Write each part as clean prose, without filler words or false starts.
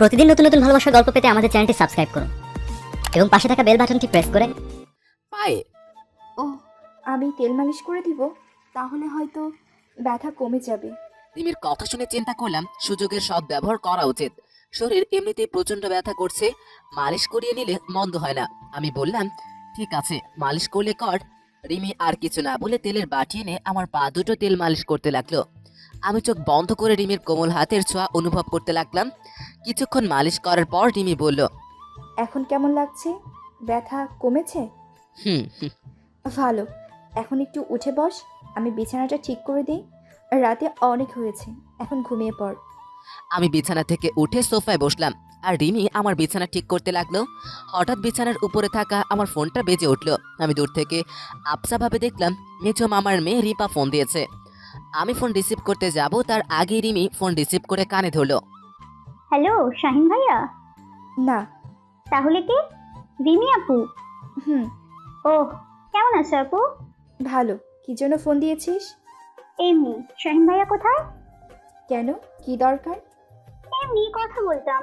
প্রতিদিন নতুন নতুন ভালোবাসার গল্প পেতে আমাদের চ্যানেলটি সাবস্ক্রাইব করুন এবং পাশে থাকা বেল বাটনটি প্রেস করে পায়ে ও আমি তেল মালিশ করে দিব, তাহলে হয়তো ব্যথা কমে যাবে। রিমির কথা শুনে চিন্তা করলাম সুযোগের সদ্ব্যবহার করা উচিত। শরীর এমনিতেই প্রচন্ড ব্যথা করছে, মালিশ করিয়ে নিলে মন্দ হয় না। আমি বললাম, ঠিক আছে, মালিশ করলে কর। রিমি আর কিছু না বলে তেলের বাটি এনে আমার পা দুটো তেল মালিশ করতে লাগলো। আমি চোখ বন্ধ করে রিমির কোমল হাতের ছোঁয়া অনুভব করতে লাগলাম। কিছুক্ষণ মালিশ করার পর রিমি বলল, এখন কেমন লাগছে? ব্যথা কমেছে? হুম। ভালো। এখন একটু উঠে বস, আমি বিছানাটা ঠিক করে দিই। রাতে অনেক হয়েছে, এখন ঘুমিয়ে পড়। আমি বিছানা থেকে উঠে সোফায় বসলাম আর রিমি আমার বিছানা ঠিক করতে লাগলো। হঠাৎ বিছানার উপরে থাকা আমার ফোনটা বেজে উঠলো। আমি দূর থেকে আবসাভাবে দেখলাম মেজো মামার মেয়ে রিপা ফোন দিয়েছে। আমি ফোন রিসিভ করতে যাব তার আগে রিমি ফোন রিসিভ করে কানে ধরলো। হ্যালো শাহিন ভাইয়া। না। তাহলে কে? রিমি আপু। হুম। ও, কেমন আছো আপু? ভালো। কি জন্য ফোন দিয়েছিস? এমনি। শাহিন ভাইয়া কোথায়? কেন, কি দরকার? এমনি কথা বলতাম।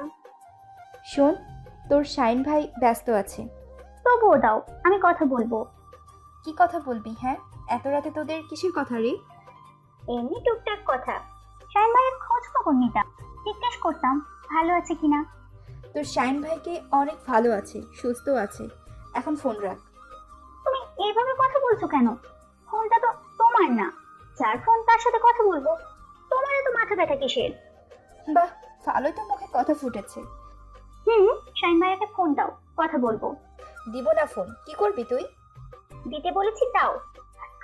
শোন, তোর শাইন ভাই ব্যস্ত আছে। তবুও দাও, আমি কথা বলবো। কি কথা বলবি? হ্যাঁ, এত রাতে তোদের কিসের কথা রে? এমনি টুকটাক কথা। শাহিন ভাইয়ের খোঁজ খবর নিতাম, জিজ্ঞেস করতাম ভালো আছে কিনা। তোর শাইন ভাইকে অনেক ভালো আছে, সুস্থ আছে। এখন ফোন রাখ। তুমি এইভাবে কথা বলছো কেন? ফোনটা তো তোমার না, যার ফোন তার সাথে কথা বলবো। তোমার এত মাথা ব্যথা কিসের? বাহ, ভালোই তো মুখে কথা ফুটেছে। শাহিন ভাইয়াকে ফোন দাও, কথা বলবো। দিব না ফোন। কি করবি তুই? দিতে বলেছি দাও,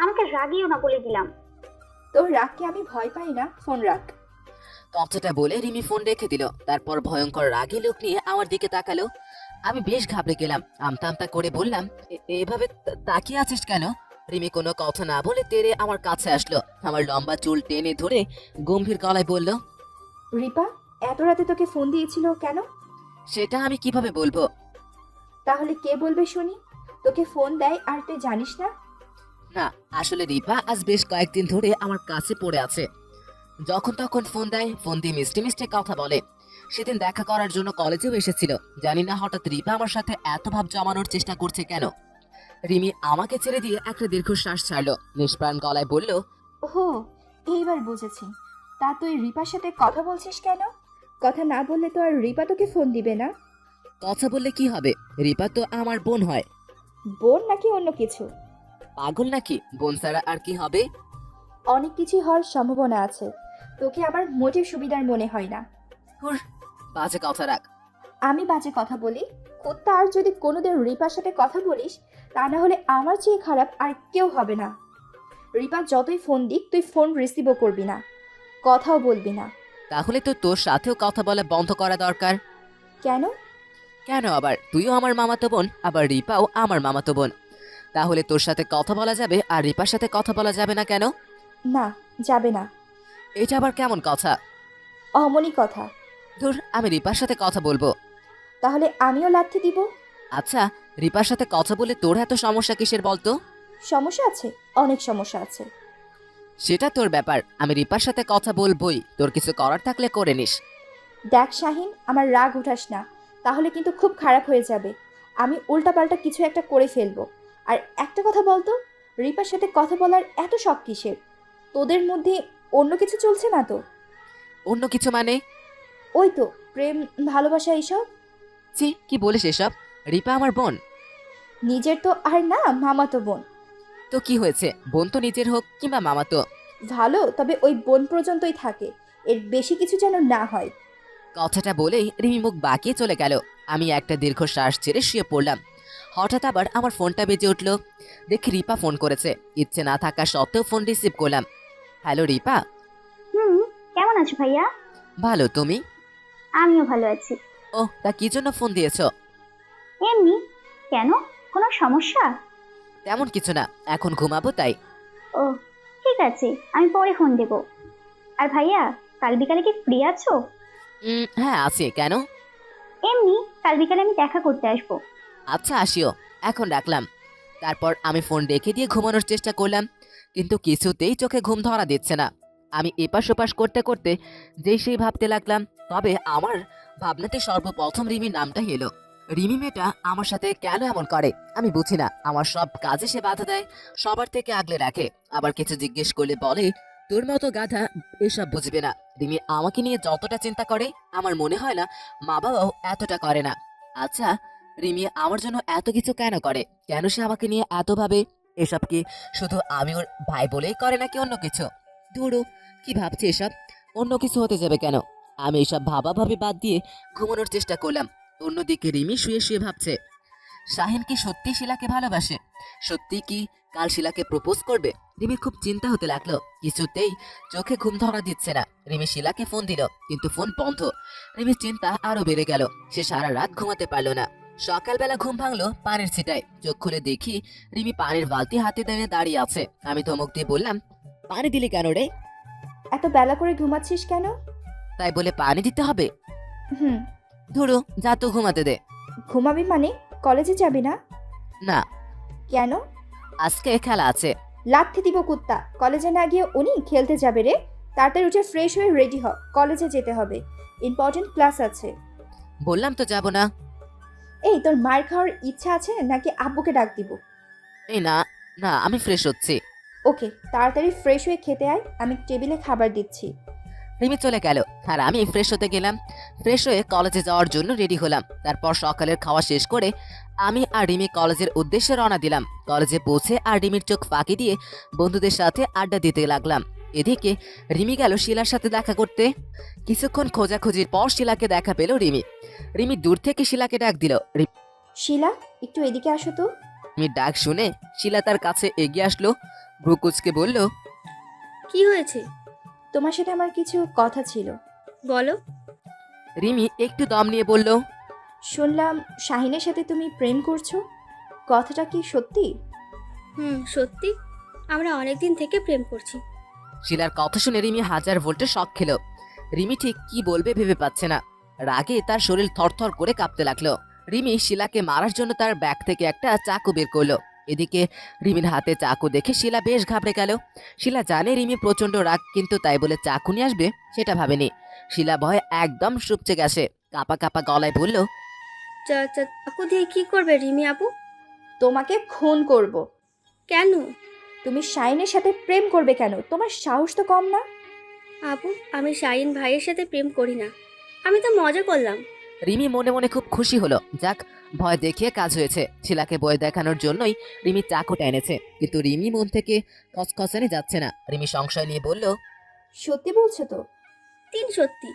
আমাকে রাগিও না বলে দিলাম। তোর রাগকে আমি ভয় পাই না, ফোন রাখ। কথাটা বলে রিমি ফোন রেখে দিল। তারপর ভয়ঙ্কর রাগী লোক নিয়ে আমার দিকে তাকালো। আমি বেশ ঘাবড়ে গেলাম। আমতা আমতা করে বললাম, এভাবে তাকিয়ে আছিস কেন? রিমি কোনো কথা না বলে তেড়ে আমার কাছে আসলো। আমার লম্বা চুল টেনে ধরে গম্ভীর গলায় বলল, রিপা এত রাতে তোকে ফোন দিয়েছিল কেন? সেটা আমি কিভাবে বলবো? তাহলে কে বলবে শুনি? তোকে ফোন দেয় আর তুই জানিস না? না, আসলে রিপা আজ বেশ কয়েকদিন ধরে আমার কাছে পড়ে আছে। যখন তখন ফোন দেয়, ফোন দিয়ে মিষ্টি মিষ্টি কথা বলে। সেদিন দেখা করার জন্য কলেজেও এসেছিল। জানি না হঠাৎ রিপা আমার সাথে এত ভাব জমানোর চেষ্টা করছে কেন। রিমি আমাকে ছেড়ে দিয়ে একটা দীর্ঘশ্বাস ছাড়লো, নিষ্প্রাণ গলায় বলল, ওহো, এইবার বুঝেছি। তা তুই রিপার সাথে কথা বলছিস কেন? কথা না বললে তো আর রিপা তোকে ফোন দিবে না। কথা বললে কি হবে? রিপা তো আমার বোন হয়। বোন নাকি অন্য কিছু? পাগল নাকি? বোন ছাড়া আর কি হবে? অনেক কিছু হওয়ার সম্ভাবনা আছে। তোকে আমার মোটেও সুবিধার মনে হয় না। হুর, বাজে কথা রাখ। আমি বাজে কথা বলি? কুত্তা, আর যদি কোনোদিন রিপার সাথে কথা বলিস, তা না হলে আমার চেয়ে খারাপ আর কেউ হবে না। রিপা যতই ফোন দিক, তুই ফোন রিসিভও করবি না, কথাও বলবি না। তাহলে তো তোর সাথেও কথা বলা বন্ধ করা দরকার। কেন? কেন আবার? তুইও আমার মামাতো বোন, আবার রিপাও আমার মামাতো বোন। তাহলে তোর সাথে কথা বলা যাবে আর রিপার সাথে কথা বলা যাবে না কেন? না, যাবে না। এটা আবার কেমন কথা? অমনি কথা। ধুর, আমি রিপার সাথে কথা বলবো। তাহলে আমিও লাথি দিব। আচ্ছা, রিপার সাথে কথা বলে তোর এত সমস্যা কিসের বলতো? সমস্যা আছে, অনেক সমস্যা আছে। সেটা তোর ব্যাপার, আমি রিপার সাথে কথা বলবোই। তোর কিছু করার থাকলে করে নিস। দেখ শাহিন, আমার রাগ উঠাস না, তাহলে কিন্তু খুব খারাপ হয়ে যাবে। আমি উল্টাপাল্টা কিছু একটা করে ফেলবো। আর একটা কথা বলতো, রিপার সাথে কথা বলার এত শখ কিসের? তোদের মধ্যে অন্য কিছু চলছে না তো? অন্য কিছু মানে? ওই তো প্রেম, ভালোবাসা, এইসব। ছি, কি বলিস এসব? রিপা আমার বোন। নিজের তো আর না, মামাতো বোন। তো কি হয়েছে? বোন তো নিজের হোক কিংবা মামাতো। ভালো, তবে ওই বোন পর্যন্তই থাকে, এর বেশি কিছু যেন না হয়। কথাটা বলেই রিমি মুখ বাঁকিয়ে চলে গেল। আমি একটা দীর্ঘশ্বাস ছেড়ে শুয়ে পড়লাম। হঠাৎ আবার আমার ফোনটা বেজে উঠল। দেখি রিপা ফোন করেছে। ইচ্ছে না থাকা সত্ত্বেও ফোন রিসিভ করলাম। হ্যালো রিপা। কেমন আছো ভাইয়া? ভালো, তুমি? আমিও ভালো আছি। ও, তা কি জন্য ফোন দিয়েছো? এমনি। কেন, কোনো সমস্যা? তেমন কিছু না, এখন ঘুমাবো তাই। ও, ঠিক আছে, আমি পরে ফোন দেব। আর ভাইয়া, কাল বিকালে কি ফ্রি আছো? হ্যাঁ আছি, কেন? এমনি, কাল বিকালে আমি দেখা করতে আসবো। আচ্ছা, আসিও। এখন রাখলাম। তারপর আমি ফোন রেখে দিয়ে ঘুমানোর চেষ্টা করলাম, কিন্তু কিছুতেই চোখে ঘুম ধরা দিচ্ছে না। আমি এপাশ ওপাশ করতে করতে যেই সেই ভাবতে লাগলাম, তবে আমার ভাবনাতে সর্বপ্রথম রিমির নামটাই এলো। রিমি মেয়েটা আমার সাথে কেন এমন করে আমি বুঝি না। আমার সব কাজে সে বাধা দেয়, সবার থেকে আগলে রাখে, আবার কিছু জিজ্ঞেস করলে বলে তোর মতো গাধা এসব বুঝবে না। রিমি আমাকে নিয়ে যতটা চিন্তা করে আমার মনে হয় না মা বাবাও এতটা করে না। আচ্ছা, রিমি আমার জন্য এত কিছু কেন করে? কেন সে আমাকে নিয়ে এত ভাবে? এসব কি শুধু আমি ওর ভাই বলেই করে নাকি অন্য কিছু? ধুরু, কি ভাবছি এসব? অন্য কিছু হতে যাবে কেন? আমি এসব ভাবাভাবি বাদ দিয়ে ঘুমানোর চেষ্টা করলাম। অন্যদিকে রিমি শুয়ে শুয়ে ভাবছে, শাহিন কি সত্যি শিলাকে ভালোবাসে? সত্যি কি কাল শিলাকে প্রপোজ করবে? রিমির খুব চিন্তা হতে লাগলো। কিছুতেই চোখে ঘুম ধরা দিচ্ছে না। রিমি শিলাকে ফোন দিল, কিন্তু ফোন বন্ধ। রিমির চিন্তা আরো বেড়ে গেল। সে সারা রাত ঘুমাতে পারলো না। সকালবেলা ঘুম ভাঙলো পানির ছিটায়। চোখ খুলে দেখি রিমি পানির বালতি হাতে দিয়ে দাঁড়িয়ে আছে। আমি ধমক দিয়ে বললাম, পানি দিলি কেন রে? এত বেলা করে ঘুমাচ্ছিস কেন? তাই বলে পানি দিতে হবে? হুম। ধুরো, যা তো ঘুমাতে দে। ঘুমাবি মানে কলেজে যাবি না? না, কেন? আজকে খেলা আছে। লাথি দিব কুত্তা। কলেজে না গিয়ে উনি খেলতে যাবে রে। তাড়াতাড়ি উঠে ফ্রেশ হয়ে রেডি হ, কলেজে যেতে হবে, ইম্পর্টেন্ট ক্লাস আছে। বললাম তো যাব না। এই, তোর মার খাওয়ার ইচ্ছা আছে নাকি আব্বুকে ডাক দিব? এই না না, আমি ফ্রেশ হচ্ছি। ওকে, তাড়াতাড়ি ফ্রেশ হয়ে খেতে আয়, আমি টেবিলে খাবার দিচ্ছি। রিমি চলে গেল আর আমি ফ্রেশ হতে গেলাম। ফ্রেশ হয়ে কলেজে যাওয়ার জন্য রেডি হলাম। তারপর সকালের খাওয়া শেষ করে আমি আর রিমি কলেজের উদ্দেশ্যে রওনা দিলাম। কলেজে পৌঁছে আর রিমির চোখ ফাঁকি দিয়ে বন্ধুদের সাথে আড্ডা দিতে লাগলাম। এদিকে রিমি গেল শিলার সাথে দেখা করতে। কিছুক্ষণ খোঁজাখুঁজির পর শিলাকে দেখা পেল রিমি। রিমি দূর থেকে শিলাকে ডাক দিল। শিলা, একটু এদিকে আসো তো। রিমির ডাক শুনে শিলা তার কাছে এগিয়ে আসলো। ভ্রুকুচকে বলল, কি হয়েছে? তোমার সাথে আমার কিছু কথা ছিল। বলো। রিমি একটু দম নিয়ে বলল, শুনলাম শাহিনের সাথে তুমি প্রেম করছো, কথাটা কি সত্যি? সত্যি, আমরা অনেকদিন থেকে প্রেম করছি। শিলার কথা শুনে রিমি হাজার ভোল্টে শক খেল। রিমি ঠিক কি বলবে ভেবে পাচ্ছে না। রাগে তার শরীর থরথর করে কাঁপতে লাগলো। রিমি শিলাকে মারার জন্য তার ব্যাগ থেকে একটা চাকু বের করলো। এদিকে রিমির হাতে চাকু দেখে শিলা বেশ ঘাবড়ে গেল। শিলা জানে রিমি প্রচন্ড রাগ, কিন্তু তাই বলে চাকু নিয়ে আসবে সেটা ভাবেনি। শিলা ভয় একদম শুপচে গেছে। কাপা কাপা গলায় বলল, চাকু দিয়ে কি করবে রিমি আপু? তোমাকে খুন করব। কেন? তুমি শাহিনের সাথে প্রেম করবে কেন? তোমার সাহস তো কম না। আপু, আমি শাহিন ভাইয়ের সাথে প্রেম করি না, আমি তো মজা করলাম। রিমি মনে মনে খুব খুশি হলো। যাক, ভয় দেখিয়ে কাজ হয়েছে। শিলাকে ভয় দেখানোর জন্যই রিমি চাকুটা এনেছে। কিন্তু রিমি মন থেকে খসখসানি যাচ্ছে না। রিমি সংশয় নিয়ে বলল, সত্যি বলছো তো? সত্যি।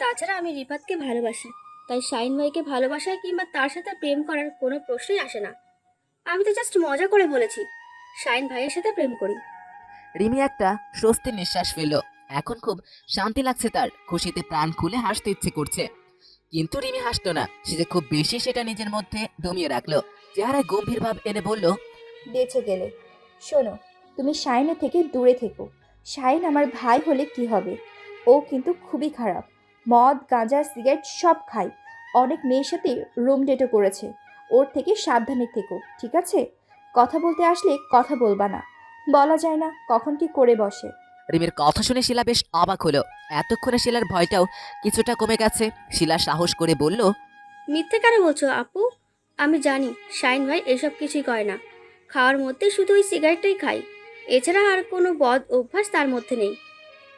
তাছাড়া আমি রিফাতকে ভালোবাসি, তাই শাহিন ভাইকে ভালোবাসা কিংবা তার সাথে প্রেম করার কোনো প্রশ্নই আসে না। আমি তো জাস্ট মজা করে বলেছি শাহিন ভাইয়ের সাথে প্রেম করি। রিমি একটা স্বস্তির নিঃশ্বাস ফেলল। এখন খুব শান্তি লাগছে তার। খুশিতে প্রাণ খুলে হাসতে ইচ্ছে করছে। কিন্তু রিমি হাসতো না। সে যে খুব বেশি সেটা নিজের মধ্যে দমিয়ে রাখলো। চেহারায় গম্ভীর ভাব এনে বলল, বেঁচে গেলে। শোনো, তুমি শাহিনের থেকে দূরে থেকো। শাহিন আমার ভাই হলে কি হবে? ও কিন্তু খুবই খারাপ। মদ, গাঁজা, সিগারেট সব খায়। অনেক মেয়ের সাথে রুম ডেটও করেছে। ওর থেকে সাবধানে থেকো, ঠিক আছে? কথা বলতে আসলে কথা বলবা না। বলা যায় না কখন কি করে বসে। রিমির কথা শুনে শিলা বেশ অবাক হলো। এতক্ষণে শিলার ভয়টাও কিছুটা কমে গেছে। শিলা সাহস করে বলল, মিথ্যে কেন বলছো আপু? আমি জানি শাহিন ভাই এসব কিছুই করে না। খাওয়ার মধ্যে শুধু ওই সিগারেটটাই খায়, এছাড়া আর কোনো বদ অভ্যাস তার মধ্যে নেই।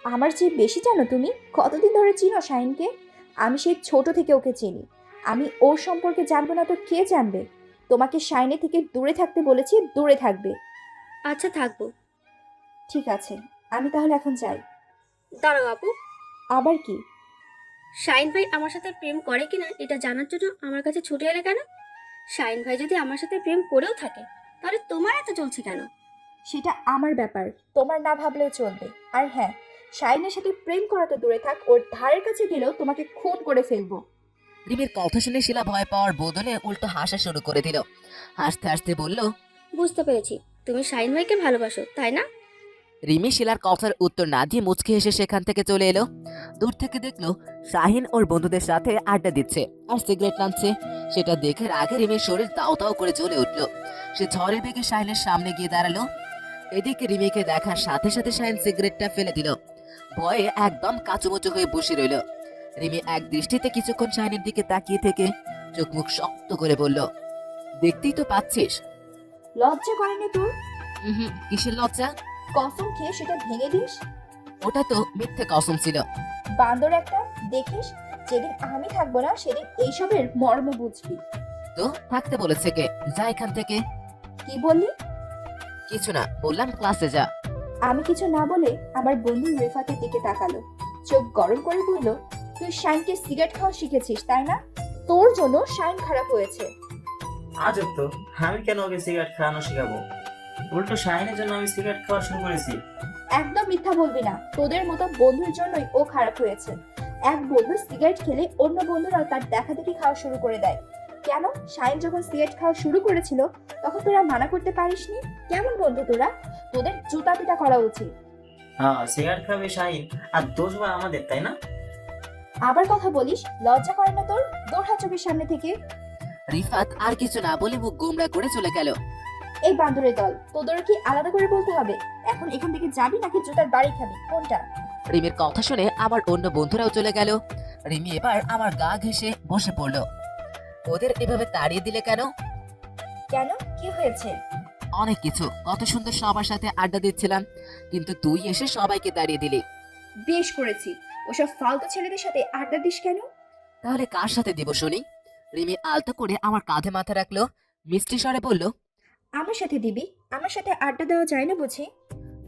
আমার চেয়ে বেশি জানো তুমি? কতদিন ধরে চিনো শাহিনকে? আমি সেই ছোট থেকে ওকে চিনি। আমি ওর সম্পর্কে জানবো না তো কে জানবে? তোমাকে শাহিনের থেকে দূরে থাকতে বলেছি, দূরে থাকবে। আচ্ছা, থাকবো। ঠিক আছে, আমি তাহলে এখন যাই। দাঁড়াও আপু, আবার কি? শাহিন ভাই আমার সাথে প্রেম করে কিনা এটা জানার জন্য আমার কাছে ছুটে এলে কেন? শাহিন ভাই যদি আমার সাথে প্রেম করেও থাকে, তাহলে তোমার এত চলছে কেন? সেটা আমার ব্যাপার, তোমার না ভাবলেও চলবে। আর হ্যাঁ, শাহিনের সাথে প্রেম করা তো দূরে থাক, ওর ধারের কাছে গেলেও তোমাকে খুন করে ফেলবো। রিমির কথা শুনে শিলা ভয় পাওয়ার বদলে উল্টো হাসা শুরু করে দিল। হাসতে হাসতে বলল, বুঝতে পেরেছি, তুমি শাহিন ভাইকে ভালোবাসো, তাই না? রিমি শিলার কথার উত্তর না দিয়ে মুচকি হেসে সেখান থেকে চলে এলো। দূর থেকে দেখলো শাহিন ওর বন্ধুদের সাথে আড্ডা দিচ্ছে আর সিগারেট টানছে। সেটা দেখে রাগে রিমির শরীর দাও দাও করে জ্বলে উঠলো। সে ঝড়ের বেগে শাহিনের সামনে গিয়ে দাঁড়ালো। এদিকে রিমিকে দেখার সাথে সাথে শাহিন সিগারেটটা ফেলে দিল। ভয়ে একদম কাচুমুচু হয়ে বসে রইল। রিমি এক দৃষ্টিতে কিছুক্ষণ শাহিনের দিকে তাকিয়ে থেকে চোখ মুখ শক্ত করে বলল, দেখতেই তো পাচ্ছিস। লজ্জা করেনি তোর? কিসের লজ্জা? কসম খেয়ে সেটা ভেঙে দিস। ওটা তো মিথ্যে কসম ছিল। বান্দর একটা। দেখিস, যেদিন আমি থাকবো না সেদিন এইসবের মর্ম বুঝবি। তো থাকতে বলেছে কে? যা এখান থেকে। কি বললি? কিছু না, বললাম ক্লাসে যা। আমি কিছু না বলে আমার বন্ধু রেফাতের দিকে তাকালো, চোখ গরম করে বলল, তুই শাইনকে সিগারেট খাওয়া শিখেছিস তাই না? তোর জন্য শাইন খারাপ হয়েছে। আজব তো, আমি কেন ওকে সিগারেট খাওয়ানো শেখাবো? উল্টো শাহিনের জন্য আমি সিগারেট খাওয়া শুরু করেছি। একদম মিথ্যা বলবি না। তোদের মতো বন্ধুর জন্যই ও খারাপ হয়েছে। এক বন্ধু সিগারেট খেলে অন্য বন্ধুরাও তার দেখা দেখি খাওয়া শুরু করে দেয়। কেন? শাইন যখন সিগারেট খাওয়া শুরু করেছিল তখন তোরা মানা করতে পারিসনি? কেমন বন্ধু তোরা? তোদের জুতা পিটা করা উচিত। হ্যাঁ, সিগারেট খাবে শাহিন, আর দোষ হয় আমাদের, তাই না? আবার কথা বলিস? লজ্জা করে না তোর? দৌড়া চোখের সামনে থেকে। রিফাত আর কিছু না বলে মুখ গোমড়া করে চলে গেল। এই বান্দরের দল, তোদের কি আলাদা করে বলতে হবে? এখন এখান থেকে যাবি নাকি জুতার বাড়ি খাবি? কোনটা? রিমির কথা শুনে আমার অন্য বন্ধুরাও চলে গেল। রিমি এবার আমার গা ঘেঁষে বসে পড়ল। ওদের এভাবে তাড়িয়ে দিলে কেন? কেন? কি হয়েছে? অনেক কিছু। কত সুন্দর সবার সাথে আড্ডা দিচ্ছিলাম, কিন্তু তুই এসে সবাইকে তাড়িয়ে দিলি। বেশ করেছি। ওসব ফালতু ছেলেদের সাথে আড্ডা দিস কেন? তাহলে কার সাথে দিব শুনি? রিমি আলতো করে আমার কাঁধে মাথা রাখলো, মিষ্টি স্বরে বলল, আমার সাথে দিবি? আমার সাথে আড্ডা দেওয়া যায় না বুঝি?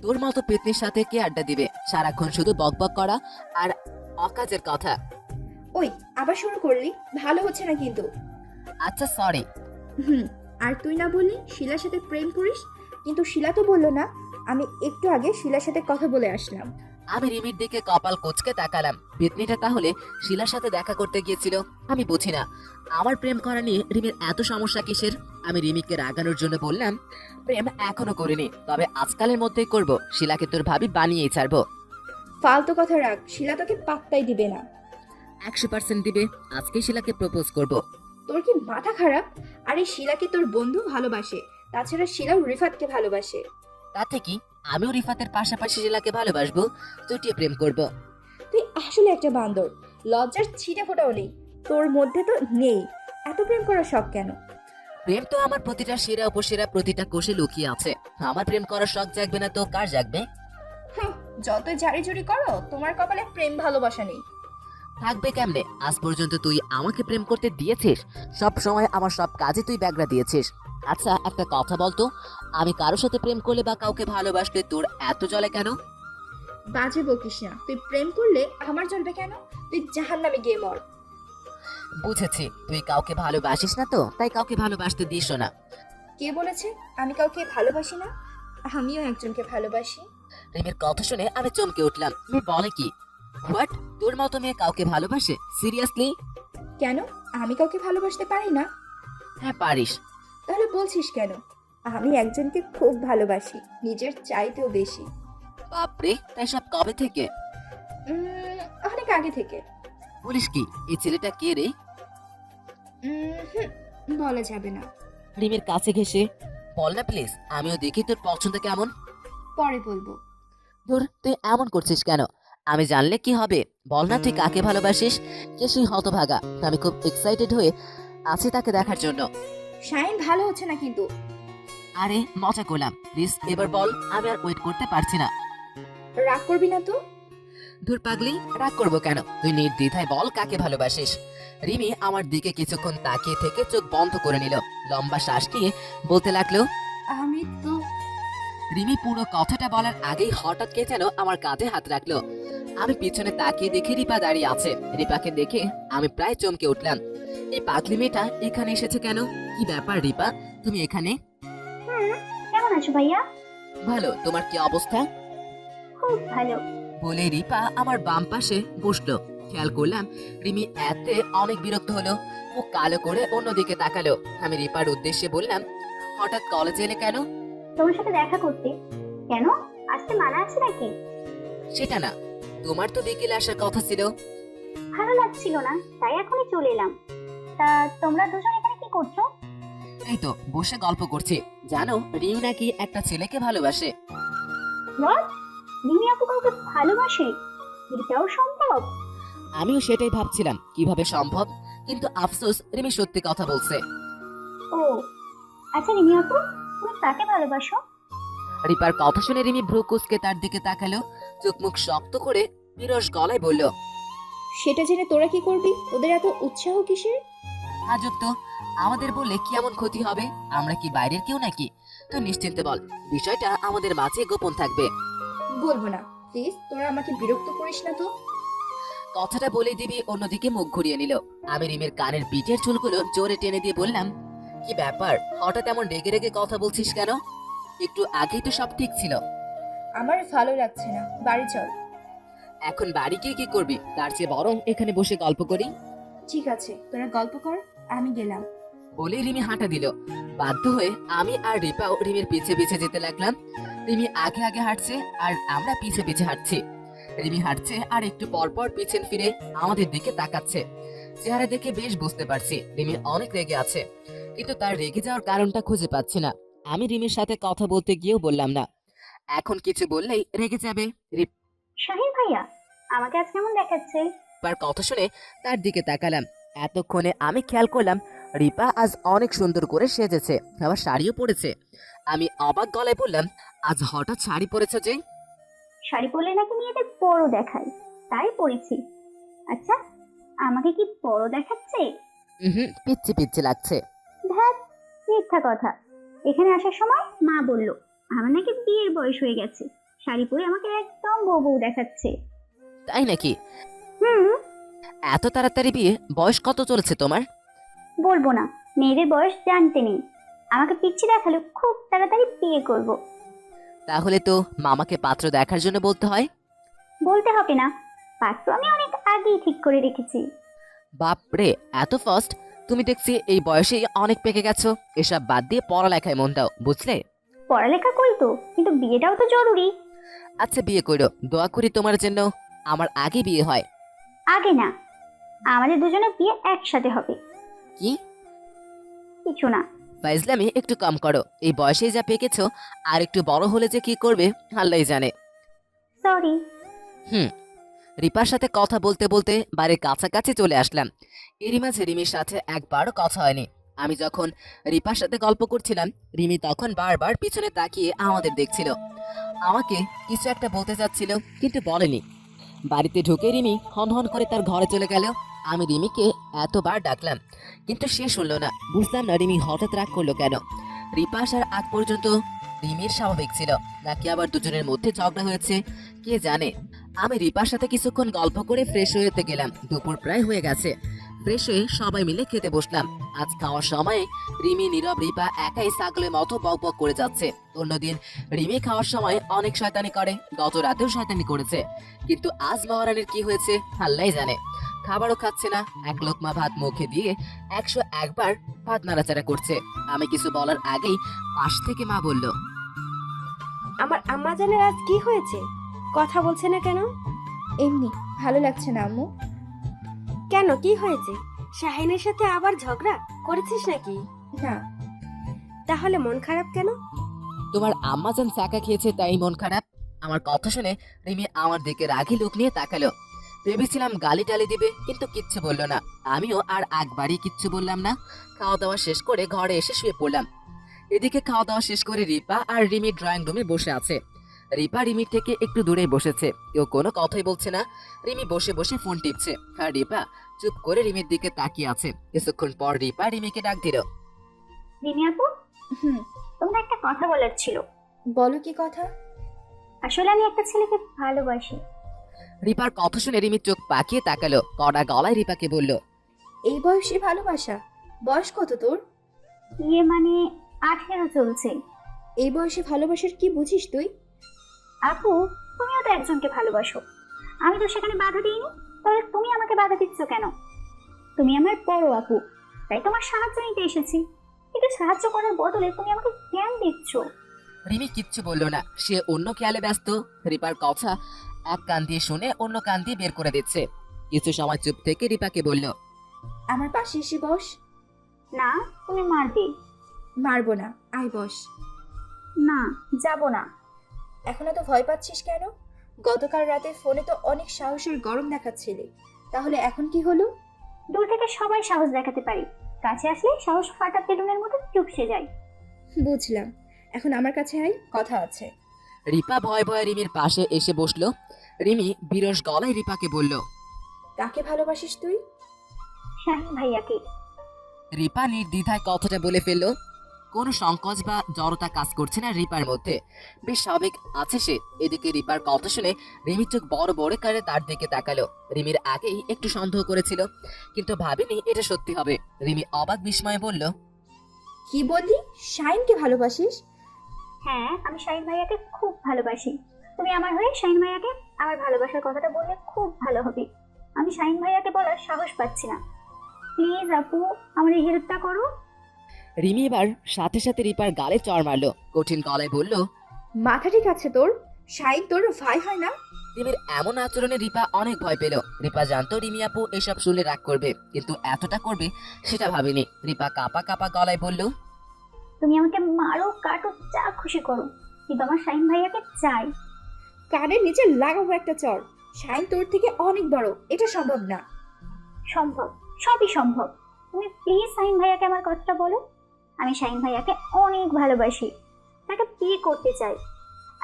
তোর মতো পেতনির সাথে কে আড্ডা দিবে? সারাক্ষণ শুধু বকবক করা আর অকাজের কথা। ওই, আবার শুরু করলি? ভালো হচ্ছে না কিন্তু। আচ্ছা সরি। আর তুই না বললি শিলার সাথে প্রেম করিস? কিন্তু শিলা তো বললো না। আমি একটু আগে শিলার সাথে কথা বলে আসলাম। আমি রিমির দিকে কপাল কোচকে তাকালাম। পেতনিটা তাহলে শিলার সাথে দেখা করতে গিয়েছিল? আমি বুঝি না, আমার প্রেম করা নিয়ে রিমির এত সমস্যা কিসের? আমি রিমিকে রাগানোর জন্য বললাম, প্রেম এখনো করিনি, তবে আজকালের মধ্যেই করব। শিলাকে তোর ভাবি বানিয়েই ছাড়বো। ফালতু কথা রাখ, শিলা তোকে পাত্তাই দিবে না। 100% দিবে। আজকে শিলাকে প্রপোজ করব। তোর কি মাথা খারাপ? আরে শিলাকে তোর বন্ধু ভালোবাসে, তাছাড়া শিলাও রিফাতকে ভালোবাসে। তাতে কি? আমিও রিফাতের পাশাপাশি শিলাকে ভালোবাসবো, চুটিয়ে প্রেম করব। তুই আসলে একটা বান্দর। লজ্জার ছিটে ফোটাও নেই তোর মধ্যে তো নেই। এত প্রেম করার শখ কেন? প্রেম তো আমার প্রতিটা শিরা উপশিরা প্রতিটা কোষে লুকিয়ে আছে। আমার প্রেম করার শখ জাগবে না তো কার জাগবে? যত জারি জুরি করো, তোমার কপালে প্রেম ভালোবাসা নেই। থাকবে কেমনে? আজ পর্যন্ত তুই আমাকে প্রেম করতে দিয়েছিস? সব সময় আমার সব কাজে তুই ব্যাগরা দিয়েছিস। আচ্ছা একটা কথা বলতো, আমি কারোর সাথে প্রেম করলে বা কাউকে ভালোবাসলে তোর এত জ্বলে কেন? বাজে বকিস না। তুই প্রেম করলে আমার জ্বলবে কেন? তুই জাহান্নামে গিয়ে মর। বুঝেছি, তুই কাউকে ভালোবাসিস না তো তাই কাউকে ভালোবাসতে দিস না। কে বলেছে আমি কাউকে ভালোবাসি না? আমিও একজনকে ভালোবাসি। রিমির কথা শুনে আমি চমকে উঠলাম। মেয়ে বলে কি? হোয়াট? তোর মতো মেয়ে কাউকে ভালোবাসে? সিরিয়াসলি? কেন? আমি কাউকে ভালোবাসতে পারি না? হ্যাঁ পারিস। তাহলে বলছিস কেন? আমি একজনকে খুব ভালোবাসি, নিজের চাইতেও বেশি। বাপরে, তাই সব কবে থেকে? অনেক আগে থেকে। বলিস কি? এই ছেলেটা কে রে? বলা যাবে না। রিমির কাছে ঘেসে বল না প্লিজ, আমিও দেখি তোর পছন্দ কেমন। পরে বলবো। ধুর, তুই এমন করছিস কেন? আমি জানলে কি হবে? বল না তুই কাকে ভালোবাসিস? কে সেই হতভাগা? আমি খুব এক্সাইটেড হয়ে আছি তাকে দেখার জন্য। শাইন ভালো হচ্ছে না কিন্তু। আরে মজা করলাম, প্লিজ এবার বল, আমি আর ওয়েট করতে পারছি না। রাগ করবি না তো? ধুর পাগলি, রাগ করবো কেন? তুই নির্দ্বিধায় বল কাকে ভালোবাসিস। রিমি আমার দিকে কিছুক্ষণ তাকিয়ে থেকে চোখ বন্ধ করে নিল, লম্বা শ্বাস নিয়ে বলতে লাগলো, আমি তো। রিমি পুরো কথাটা বলার আগেই হঠাৎ কে যেন আমার কাঁধে হাত রাখলো। আমি পিছনে তাকিয়ে দেখি রিপা দাঁড়িয়ে আছে। রিপাকে দেখে আমি প্রায় চমকে উঠলাম। এই পাগলি মেয়েটা এখানে এসেছে কেন? কি ব্যাপার রিপা, তুমি এখানে? কেমন আছো ভাইয়া? ভালো, তোমার কি অবস্থা? খুব ভালো। বলে রিপা আমার বাম পাশে বসলো। খেয়াল করলাম রিমি এতে অনেক বিরক্ত হলো, মুখ কালো করে অন্যদিকে তাকালো। আমি রিপার উদ্দেশ্যে বললাম, হঠাৎ কলেজে এলে কেন? তোমার সাথে দেখা করতে। কেন? আসতে মানা আছে নাকি? সেটা না, তোমার তো বিকেলে আসার কথা ছিল। ভালো লাগছিল না, তাই এখনই চলে এলাম। তা তোমরা দুজন এখানে কি করছো? এই তো বসে গল্প করছি। জানো রিউ নাকি একটা ছেলেকে ভালোবাসে। What? রিমি আপু কাউকে ভালোবাসে? এটাও সম্ভব? আমিও সেটাই ভাবছিলাম কিভাবে সম্ভব, কিন্তু আফসোস রিমি সত্যি কথা বলছে। ও আচ্ছা রিমি আপু, তুমি কাকে ভালোবাসো? রিপার কথা শুনে রিমি ভ্রু কুঁচকে তার দিকে তাকালো, চোখ মুখ শক্ত করে বিরস গলায় বলল, সেটা জেনে তোরা কি করবি? তোদের এত উৎসাহ কিসের? আজব তো, আমাদের বললে কি এমন ক্ষতি হবে? আমরা কি বাইরের কেউ নাকি? তো নিশ্চিন্তে বল, বিষয়টা আমাদের মাঝে গোপন থাকবে। বলবো না, প্লিজ তোরা আমাকে বিরক্ত করিস না তো। কথাটা বলে দিবি অন্যদিকে মুখ ঘুরিয়ে নিল। আমি রিমের কানের পিঠের চুলগুলো জোরে টেনে দিয়ে বললাম, কি ব্যাপার, হঠাৎ এমন রেগে রেগে কথা বলছিস কেন? একটু আগেই তো সব ঠিক ছিল। আমার ভালো লাগছে না, বাড়ি চল। এখন বাড়ি গিয়ে কি করবি? তার চেয়ে বরং এখানে বসে গল্প করি। ঠিক আছে, তোরা গল্প কর, আমি গেলাম। বলে রিমি হাঁটা দিল। বাধ্য হয়ে আমি আর রিপাও রিমির পিছে পিছে যেতে লাগলাম। রিমি আগে আগে হাঁটছে আর আমরা পিছে পিছে হাঁটছি। রিমি হাঁটছে আর একটু পর পর পিছন ফিরে আমাদের দিকে তাকাচ্ছে। চেহারা দেখে বেশ বুঝতে পারছি রিমি অনেক রেগে আছে, কিন্তু তার রেগে যাওয়ার কারণটা খুঁজে পাচ্ছি না। আমি রিমির সাথে কথা বলতে গিয়েও বললাম না, এখন কিছু বললেই রেগে যাবে। শাহিন ভাইয়া, আমাকে আজ কেমন দেখাচ্ছে? রিপার কথা শুনে তার দিকে তাকালাম। এতক্ষণে আমি খেয়াল করলাম রিপা আজ অনেক সুন্দর করে সেজেছে, আবার শাড়িও পরেছে। আমি অবাক গলায় বললাম, আজ হঠাৎ শাড়ি পরেছো যে? শাড়ি পরলে নাকি মেয়েদের বড় দেখায়, তাই পরেছি। আচ্ছা, আমাকে কি বড় দেখাচ্ছে? পিচ্ছি পিচ্ছি লাগছে। ধ্যাত, মিথ্যা কথা। এখানে আসার সময় মা বলল আমার নাকি বিয়ের বয়স হয়ে গেছে, শাড়ি পরে আমাকে একদম বউ বউ দেখাচ্ছে। তাই নাকি? হুম, এত তাড়াতাড়ি বিয়ে? বয়স কত চলেছে তোমার? বলবো না, মেয়েদের বয়স জানতে নেই। আমাকে পিচ্ছি দেখালে খুব তাড়াতাড়ি বিয়ে করব। তাহলে তো মামাকে পাত্র দেখার জন্য বলতে হয়। বলতে হবে না, পাত্র আমি অনেক আগেই ঠিক করে রেখেছি। বাপরে, এত ফাস্ট! তুমি দেখছি এই বয়সেই অনেক পেকে গেছো। এসব বাদ দিয়ে পড়ালেখায় মন দাও, বুঝলে? পড়ালেখা করি তো, কিন্তু বিয়েটাও তো জরুরি। আচ্ছা বিয়ে করো, দোয়া করি তোমার জন্য আমার আগে বিয়ে হয়। আগে না, আমাদের দুজনের বিয়ে একসাথে হবে। কি? কিছু না। ফাইজলামি একটু কম করো, এই বয়সে যা পেকেছো, আর একটু বড় হলে যে কি করবে আল্লাহই জানে। সরি। রিপার সাথে কথা বলতে বলতে বাড়ির কাছাকাছি চলে আসলাম। এরই মাঝে রিমির সাথে একবারও কথা হয়নি। আমি যখন রিপার সাথে গল্প করছিলাম, রিমি তখন বারবার পিছনে তাকিয়ে আমাদের দেখছিল। আমাকে কিছু একটা বলতে যাচ্ছিল, কিন্তু বলেনি। বাড়িতে ঢুকে রিমি হন হন করে তার ঘরে চলে গেল। আমি রিমিকে এতবার ডাকলাম, কিন্তু সে শুনলো না। বুঝলাম না রিমি হঠাৎ রাগ করলো কেন। রিপা আসার আগ পর্যন্ত রিমির স্বাভাবিক ছিল, নাকি আবার দুজনের মধ্যে ঝগড়া হয়েছে, কে জানে। আমি রিপার সাথে কিছুক্ষণ গল্প করে ফ্রেশ হতে গেলাম। দুপুর প্রায় হয়ে গেছে। ফ্রেশ হয়ে সবাই মিলে খেতে বসলাম। আজ খাওয়ার সময় রিমি নীরব, রিপা একাই ছাগলের মতো বক বক করে যাচ্ছে। অন্যদিন রিমি খাওয়ার সময় অনেক শয়তানি করে, গত রাতেও শয়তানি করেছে, কিন্তু আজ মহারানীর কি হয়েছে আল্লাহই জানে। খাবারও খাচ্ছে না, এক লোকমা ভাত মুখে দিয়ে 101 বার ভাত নাড়াচাড়া করছে। আমি কিছু বলার আগেই পাশ থেকে মা বলল, আমার আম্মা জানের আজ কি হয়েছে? কথা বলছে না কেন? এমনি ভালো লাগছে না আম্মু। কেন, কি হয়েছে? শাহিনের সাথে আবার ঝগড়া করেছিস নাকি? না। তাহলে মন খারাপ কেন? তোমার আম্মাজান চাকা খেয়েছে তাই মন খারাপ? আমার কথা শুনে রিমি আমার দিকে রাগী লোক নিয়ে তাকালো। ভেবেছিলাম গালি টালি দিবে, কিন্তু কিচ্ছু বললো না। আমিও আর একবারই কিচ্ছু বললাম না। খাওয়া দাওয়া শেষ করে ঘরে এসে শুয়ে পড়লাম। এদিকে খাওয়া দাওয়া শেষ করে রিপা আর রিমি ড্রয়িং রুমে বসে আছে। রিপা রিমির থেকে একটু দূরে বসেছে, কেউ কোনো কথাই বলছে না। রিমি বসে বসে ফোন টিপছে আর রিপা চুপ করে রিমির দিকে তাকিয়ে আছে। কিছুক্ষণ পর রিপা রিমিকে ডাক দিল, রিমি আপু, হুম, তোমার একটা কথা বলার ছিল। বলো কি কথা? আসলে আমি একটা ছেলেকে ভালোবাসি। রিপার কথা শুনে রিমি চোখ পাকিয়ে তাকালো, কড়া গলায় রিপাকে বলল, এই বয়সে ভালোবাসা? বয়স কত তোর? ইয়ে মানে 18 চলছে। এই বয়সে ভালোবাসার কি বুঝিস তুই? আপু, তুমিও তো একজনকে ভালোবাসো, আমি তো সেখানে বাধা দিইনি, তাহলে তুমি আমাকে বাধা দিচ্ছ কেন? তুমি আমার বড় আপু, তাই তোমার সাহায্য নিতে এসেছি, কিন্তু সাহায্য করার বদলে তুমি আমাকে জ্ঞান দিচ্ছ। রিমি কিচ্ছু বললো না, সে অন্য খেয়ালে ব্যস্ত। রিপার কথা এক কান দিয়ে শুনে অন্য কান দিয়ে বের করে দিচ্ছে। কিছু সময় চুপ থেকে রিপাকে বলল, আমার পাশে এসে বস। না, তুমি মারবে। মারবো না, আয় বস। না, যাব না। এখন এত ভয় পাচ্ছিস কেন? গতকাল রাতে ফোনে তো অনেক সাহসের গরম দেখাচ্ছিলে, তাহলে এখন কি হলো? দূর থেকে সবাই সাহস দেখাতে পারি, কাছে আসলে সাহস ফাটা বেলুনের মতো চুপসে যায়। বুঝলাম, এখন আমার কাছে আয়, কথা আছে। রিপা ভয়ে ভয়ে রিমির পাশে এসে বসলো। রিমি বিরস গলায় রিপাকে বলল, কাকে ভালোবাসিস তুই? শাহিন ভাইয়াকে। রিপা নির্দ্বিধায় কথাটা বলে ফেললো। কোনো সংকোচ বা জড়তা কাজ করছে না রিপার মধ্যে, বেশ স্বাভাবিক আছে সে। এদিকে রিপার কথা শুনে রিমির চোখ বড় বড় করে তার দিকে তাকালো। রিমির আগেই একটু সন্দেহ করেছিল, কিন্তু ভাবেনি এটা সত্যি হবে। রিমি অবাক বিস্ময়ে বলল, কি বললি? শাহিনকে ভালোবাসিস? হ্যাঁ, আমি শাহিন ভাইয়াকে খুব ভালোবাসি। তুমি আমার হয়ে শাহিন ভাইয়াকে আমার ভালোবাসার কথাটা বললে খুব ভালো হবে। আমি শাহিন ভাইয়াকে বলার সাহস পাচ্ছি না। প্লিজ আপু, আমার এই হেল্পটা করো। রিমি এবার সাথে সাথে রিপার গালে চড় মারলো। কঠিন গলায় বলল, মাথা ঠিক আছে তোর? শাহিন তোর ভাই হয় না? রিমির এমন আচরণে রিপা অনেক ভয় পেল। রিপা জানতো রিমি আপু এসব শুনলে রাগ করবে, কিন্তু এতটা করবে সেটা ভাবেনি। রিপা কাপা কাপা গলায় বলল, তুমি আমাকে মারো, কাটো, যা খুশি করো, কিন্তু আমার শাহিন ভাইয়াকে চাই। কানের নিচে লাগাবো একটা চড়। শাহিন তোর থেকে অনেক বড়, এটা সম্ভব না। সম্ভব, সবই সম্ভব। তুমি প্লিজ শাহিন ভাইয়াকে আমার কথাটা বলো। আমি শাহিন ভাইয়াকে অনেক ভালোবাসি, তাকে বিয়ে করতে চাই,